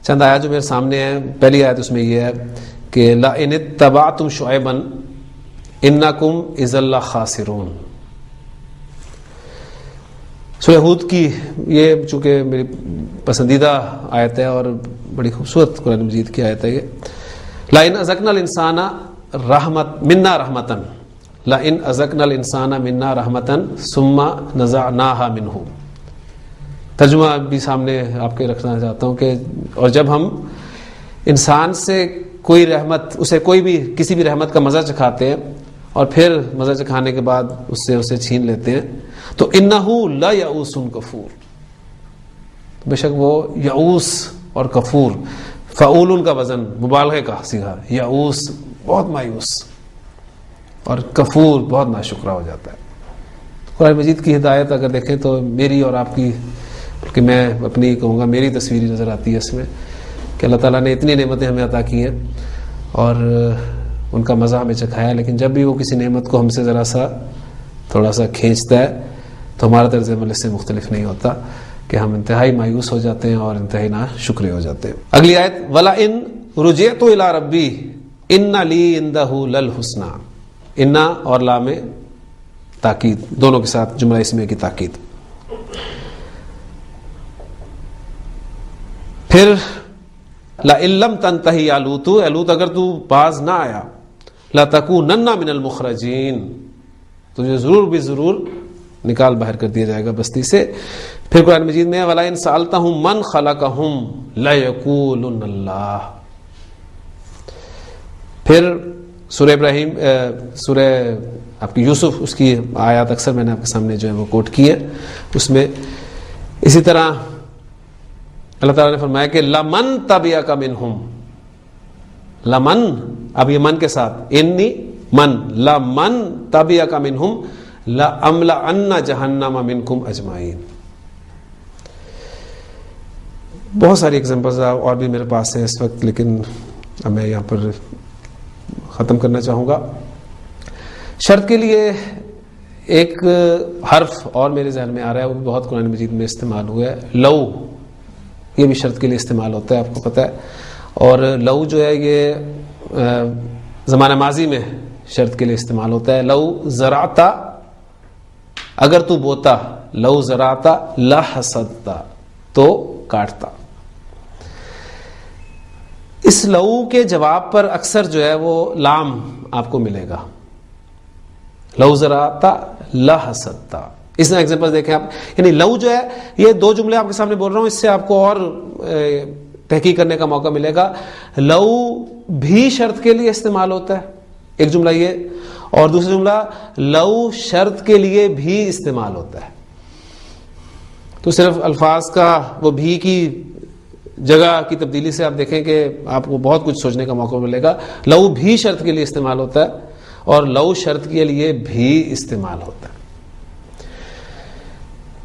Speaker 1: چند آیات جو میرے سامنے ہیں، پہلی آیت اس میں یہ ہے کہ لَئِنِ اتَّبَعْتُمْ شُعَيْبًا إِنَّكُمْ إِذًا لَخَاسِرُونَ. سورہ ہود کی یہ چونکہ میری پسندیدہ آیت ہے اور بڑی خوبصورت قرآن مجید کی آیت ہے یہ. لَئِنْ أَذَقْنَا الْإِنسَانَ مِنَّا رَحْمَةً لَئِنْ أَذَقْنَا الْإِنسَانَ مِنَّا رَحْمَةً ثُمَّ نَزَعْنَاهَا مِنْهُ. ترجمہ بھی سامنے آپ کے رکھنا چاہتا ہوں کہ اور جب ہم انسان سے کوئی رحمت، اسے کوئی بھی کسی بھی رحمت کا مزہ چکھاتے ہیں اور پھر مزہ چکھانے کے بعد اس سے اسے چھین لیتے ہیں، تو انَّهُ لَيَئُوسٌ کفور، بے شک وہ یعوس اور کفور، فعول کا وزن مبالغے کا صیغہ، یعوس بہت مایوس اور کفور بہت ناشکرا ہو جاتا ہے. قرآن مجید کی ہدایت اگر دیکھیں تو میری اور آپ کی، بلکہ میں اپنی کہوں گا میری تصویر نظر آتی ہے اس میں کہ اللہ تعالیٰ نے اتنی نعمتیں ہمیں عطا کی ہیں اور ان کا مزہ ہمیں چکھایا، لیکن جب بھی وہ کسی نعمت کو ہم سے ذرا سا تھوڑا سا کھینچتا ہے تو ہمارا طرز عمل اس سے مختلف نہیں ہوتا کہ ہم انتہائی مایوس ہو جاتے ہیں اور انتہائی ناشکرے ہو جاتے ہیں. اگلی آیت وَلَئِن رُجِعْتُ إِلَىٰ رَبِّي إِنَّ لِي عِندَهُ لَلْحُسْنَىٰ. اِنَّ اور لام تاکید دونوں کے ساتھ جملہ اسمیہ کی تاکید. پھر لَئِن لَّمْ تَنْتَهِ يَا لُوطُ، اے لوط اگر تو باز نہ آیا، لَتَكُونَنَّ مِنَ الْمُخْرَجِينَ، تجھے ضرور بھی ضرور نکال باہر کر دیا جائے گا بستی سے. پھر قرآن مجید میں وَلَئِن سَأَلْتَهُم مَّنْ خَلَقَهُمْ لَيَقُولُنَّ اللَّهُ. پھر سورہ ابراہیم، سورہ آپ کی یوسف، اس کی آیات اکثر میں نے آپ کے سامنے جو ہے وہ کوٹ کی ہے. اس میں اسی طرح اللہ تعالیٰ نے فرمایا کہ لَمَن تَبِعَكَ مِنْهُمْ، لمن، اب یہ من کے ساتھ انی من، لَمَن تَبِعَكَ مِنْهُمْ لَأَمْلَأَنَّ جَهَنَّمَ مِنْكُمْ أَجْمَعِينَ. بہت ساری ایگزامپلز اور بھی میرے پاس ہیں اس وقت، لیکن میں یہاں پر ختم کرنا چاہوں گا. شرط کے لیے ایک حرف اور میرے ذہن میں آ رہا ہے، وہ بھی بہت قرآن مجید میں استعمال ہوا ہے، لو. یہ بھی شرط کے لیے استعمال ہوتا ہے، آپ کو پتہ ہے. اور لو جو ہے یہ زمانہ ماضی میں شرط کے لیے استعمال ہوتا ہے. لو زرعتا، اگر تو بوتا، لو زرعتا لحصدتا، تو کاٹتا. اس لو کے جواب پر اکثر جو ہے وہ لام آپ کو ملے گا، لو زرعتا لحصدتا. اس میں ایگزامپل دیکھیں آپ، یعنی لو جو ہے، یہ دو جملے آپ کے سامنے بول رہا ہوں، اس سے آپ کو اور تحقیق کرنے کا موقع ملے گا. لو بھی شرط کے لیے استعمال ہوتا ہے، ایک جملہ یہ، اور دوسرا جملہ لو شرط کے لیے بھی استعمال ہوتا ہے. تو صرف الفاظ کا وہ بھی کی جگہ کی تبدیلی سے آپ دیکھیں کہ آپ کو بہت کچھ سوچنے کا موقع ملے گا. لو بھی شرط کے لیے استعمال ہوتا ہے اور لو شرط کے لیے بھی استعمال ہوتا ہے.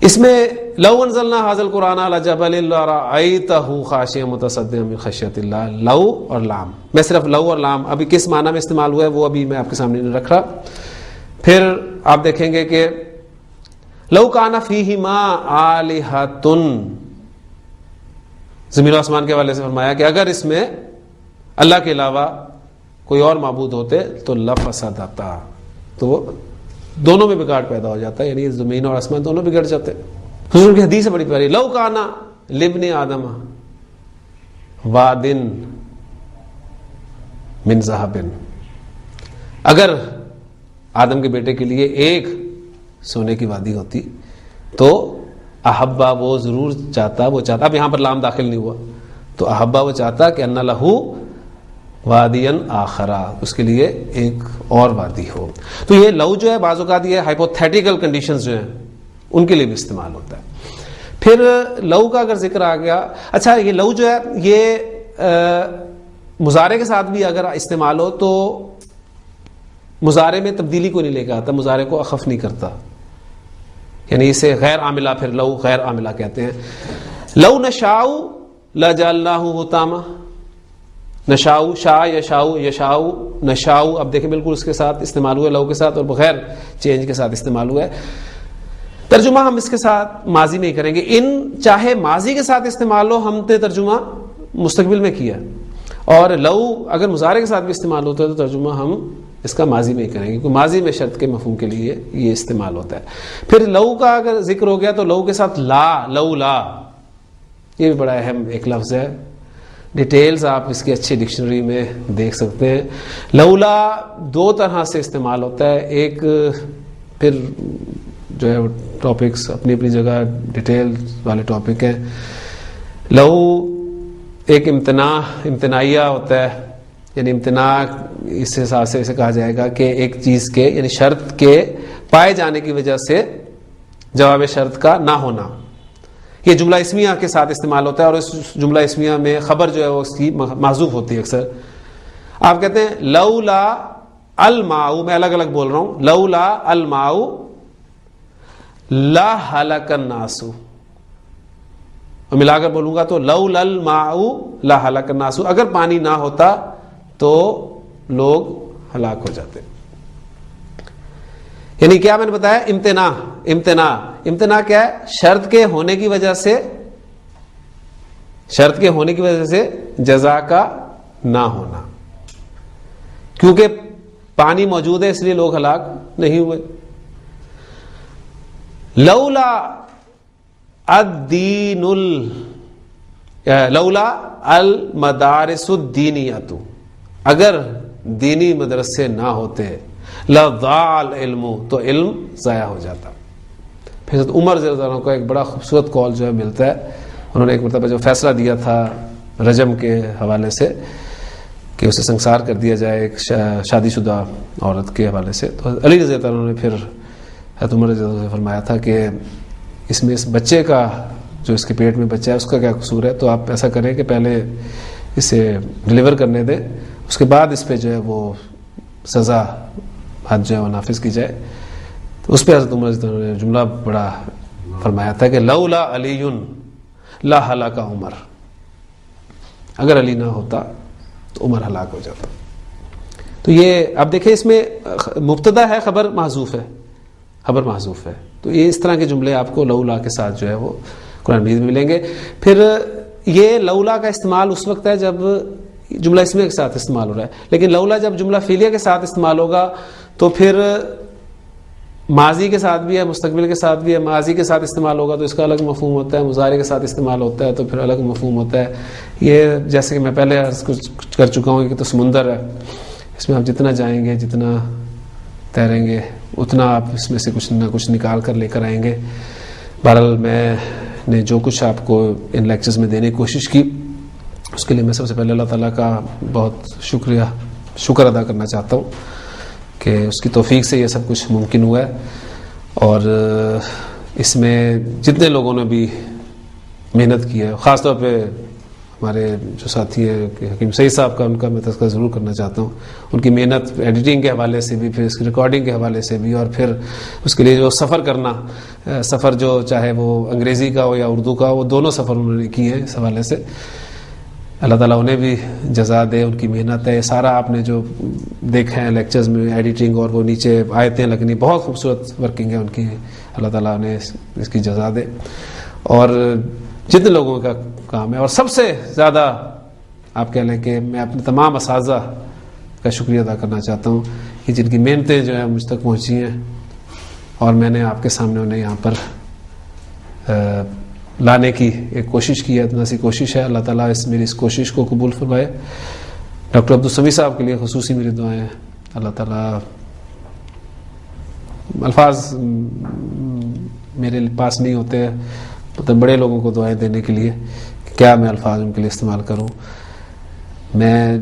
Speaker 1: اس میں لو انزلنا ھذا القرآن علی جبل لرأیتہ خاشعا متصدعا من خشیۃ اللہ، لو اور لام، میں صرف لو اور لام ابھی کس معنی میں استعمال ہوا ہے وہ ابھی میں آپ کے سامنے نہیں رکھ رہا. پھر آپ دیکھیں گے کہ لو کان فیہما آلہۃ، زمین و آسمان کے حوالے سے فرمایا کہ اگر اس میں اللہ کے علاوہ کوئی اور معبود ہوتے تو لفسدتا، تو وہ دونوں میں بگاڑ پیدا ہو جاتا ہے، یعنی زمین اور آسمان دونوں بگڑ جاتے. حضور کی حدیث ہے بڑی پیاری، لو کانا لابن آدم وادن من ذہب، اگر آدم کے بیٹے کے لیے ایک سونے کی وادی ہوتی تو احبا، وہ ضرور چاہتا، وہ چاہتا، اب یہاں پر لام داخل نہیں ہوا، تو احبا وہ چاہتا کہ ان لہو وادین آخرا، اس کے لیے ایک اور وادی ہو. تو یہ لو جو ہے بعض اوقات یہ ہائپوتھیٹیکل کنڈیشنز جو ہیں ان کے لیے بھی استعمال ہوتا ہے. پھر لو کا اگر ذکر آ گیا، اچھا یہ لو جو ہے یہ مضارع کے ساتھ بھی اگر استعمال ہو تو مضارع میں تبدیلی کو نہیں لے کے آتا، مضارع کو اخف نہیں کرتا، یعنی اسے غیر عاملہ، پھر لو غیر عاملہ کہتے ہیں. لو نشاء لجعلناہ حطاما، نشاؤ، شاء یشاؤ، یشاؤ نشاؤ، اب دیکھیں بالکل اس کے ساتھ استعمال ہوا ہے، لو کے ساتھ اور بغیر چینج کے ساتھ استعمال ہوا ہے. ترجمہ ہم اس کے ساتھ ماضی میں ہی کریں گے، ان چاہے ماضی کے ساتھ استعمال ہو، ہم نے ترجمہ مستقبل میں کیا، اور لو اگر مضارع کے ساتھ بھی استعمال ہوتا ہے تو ترجمہ ہم اس کا ماضی میں ہی کریں گے، کیونکہ ماضی میں شرط کے مفہوم کے لیے یہ استعمال ہوتا ہے. پھر لو کا اگر ذکر ہو گیا تو لو کے ساتھ لا، لو لا، یہ بھی بڑا اہم ایک لفظ ہے، ڈیٹیلز آپ اس کی اچھی ڈکشنری میں دیکھ سکتے ہیں. لولا دو طرح سے استعمال ہوتا ہے، ایک پھر جو ہے ٹاپکس اپنی اپنی جگہ ڈیٹیل والے ٹاپک ہیں. لو ایک امتناعیہ ہوتا ہے، یعنی امتناع اس حساب سے اسے کہا جائے گا کہ ایک چیز کے یعنی شرط کے پائے جانے کی وجہ سے جواب شرط کا نہ ہونا. یہ جملہ اسمیہ کے ساتھ استعمال ہوتا ہے، اور اس جملہ اسمیہ میں خبر جو ہے وہ اس کی محذوف ہوتی ہے. اکثر آپ کہتے ہیں لولا الماء، میں الگ الگ بول رہا ہوں، لولا الماء لا ہلک الناس، اور ملا کر بولوں گا تو لولا الماء لا ہلک الناس، اگر پانی نہ ہوتا تو لوگ ہلاک ہو جاتے. یعنی کیا میں نے بتایا، امتناع کیا ہے، شرط کے ہونے کی وجہ سے جزا کا نہ ہونا، کیونکہ پانی موجود ہے اس لیے لوگ ہلاک نہیں ہوئے. لولا المدارس الدینیۃ، اگر دینی مدرسے نہ ہوتے لضاع العلم، تو علم ضائع ہو جاتا. پھر عمر رضی اللہ عنہ کو ایک بڑا خوبصورت قول جو ہے ملتا ہے، انہوں نے ایک مرتبہ جو فیصلہ دیا تھا رجم کے حوالے سے کہ اسے سنسار کر دیا جائے ایک شادی شدہ عورت کے حوالے سے، تو علی رضی اللہ عنہ نے پھر حضرت عمر رضی اللہ عنہ سے فرمایا تھا کہ اس میں اس بچے کا جو اس کے پیٹ میں بچہ ہے اس کا کیا قصور ہے، تو آپ ایسا کریں کہ پہلے اسے ڈلیور کرنے دیں، اس کے بعد اس پہ جو ہے وہ سزا حد جو ہے وہ نافذ کی جائے. تو اس پہ حضرت عمر نے جملہ بڑا فرمایا تھا کہ لولا علی لا ہلاک عمر، اگر علی نہ ہوتا تو عمر ہلاک ہو جاتا. تو یہ اب دیکھیں اس میں مبتدا ہے، خبر محذوف ہے، تو یہ اس طرح کے جملے آپ کو لولا کے ساتھ جو ہے وہ قرآن مجید میں ملیں گے. پھر یہ لولا کا استعمال اس وقت ہے جب جملہ اسمیہ کے ساتھ استعمال ہو رہا ہے، لیکن لولا جب جملہ فعلیہ کے ساتھ استعمال ہوگا تو پھر ماضی کے ساتھ بھی ہے، مستقبل کے ساتھ بھی ہے. ماضی کے ساتھ استعمال ہوگا تو اس کا الگ مفہوم ہوتا ہے، مضارع کے ساتھ استعمال ہوتا ہے تو پھر الگ مفہوم ہوتا ہے. یہ جیسے کہ میں پہلے عرض کر چکا ہوں کہ تو سمندر ہے، اس میں آپ جتنا جائیں گے، جتنا تیریں گے، اتنا آپ اس میں سے کچھ نہ کچھ نکال کر لے کر آئیں گے. بہرحال میں نے جو کچھ آپ کو ان لیکچرز میں دینے کی کوشش کی، اس کے لیے میں سب سے پہلے اللہ تعالیٰ کا بہت شکر ادا کرنا چاہتا ہوں کہ اس کی توفیق سے یہ سب کچھ ممکن ہوا ہے. اور اس میں جتنے لوگوں نے بھی محنت کی ہے، خاص طور پہ ہمارے جو ساتھی ہیں کہ حکیم سعید صاحب کا، ان کا میں تذکرہ ضرور کرنا چاہتا ہوں. ان کی محنت ایڈیٹنگ کے حوالے سے بھی، پھر اس کی ریکارڈنگ کے حوالے سے بھی، اور پھر اس کے لیے جو سفر کرنا، سفر جو چاہے وہ انگریزی کا ہو یا اردو کا ہو، وہ دونوں سفر انہوں نے کیے ہیں. اس حوالے سے اللہ تعالیٰ انہیں بھی جزا دے. ان کی محنت ہے. سارا آپ نے جو دیکھا ہے لیکچرز میں ایڈیٹنگ اور وہ نیچے آیتیں لگنی، بہت خوبصورت ورکنگ ہے ان کی. اللہ تعالیٰ انہیں اس کی جزا دے. اور جتنے لوگوں کا کام ہے، اور سب سے زیادہ آپ کہہ لیں کہ میں اپنے تمام اساتذہ کا شکریہ ادا کرنا چاہتا ہوں کہ جن کی محنتیں جو ہیں مجھ تک پہنچی ہیں، اور میں نے آپ کے سامنے انہیں یہاں پر لانے کی ایک کوشش کی ہے. اتنا سی کوشش ہے. اللہ تعالیٰ میری اس کوشش کو قبول فرمائے. ڈاکٹر عبدالسمیع صاحب کے لیے خصوصی میری دعائیں ہیں. اللہ تعالیٰ، الفاظ میرے پاس نہیں ہوتے ہیں مطلب بڑے لوگوں کو دعائیں دینے کے لیے، کیا میں الفاظ ان کے لیے استعمال کروں. میں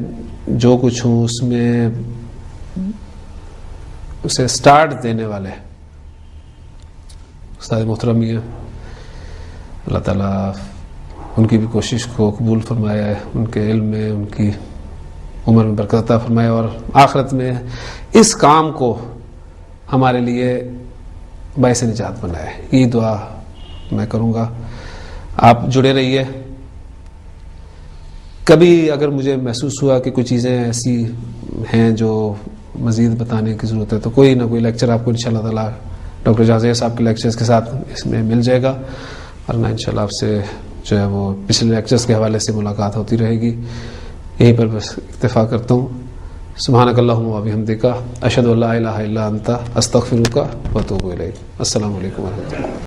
Speaker 1: جو کچھ ہوں اس میں اسے سٹارٹ دینے والے استاد محترم ہی ہیں. اللہ تعالیٰ ان کی بھی کوشش کو قبول فرمائے، ان کے علم میں، ان کی عمر میں برکت عطا فرمائے، اور آخرت میں اس کام کو ہمارے لیے باعث نجات بنائے. یہ دعا میں کروں گا. آپ جڑے رہیے. کبھی اگر مجھے محسوس ہوا کہ کچھ چیزیں ایسی ہیں جو مزید بتانے کی ضرورت ہے تو کوئی نہ کوئی لیکچر آپ کو انشاءاللہ تعالیٰ ڈاکٹر جازیر صاحب کے لیکچرز کے ساتھ اس میں مل جائے گا، ورنہ انشاءاللہ آپ سے جو ہے وہ پچھلے لیکچرز کے حوالے سے ملاقات ہوتی رہے گی. یہیں پر بس اکتفا کرتا ہوں. سبحانک اللہم و بحمدک، اشہد ان لا الہ الا انت، استغفرک و اتوب الیک. السلام علیکم و رحمۃ اللہ.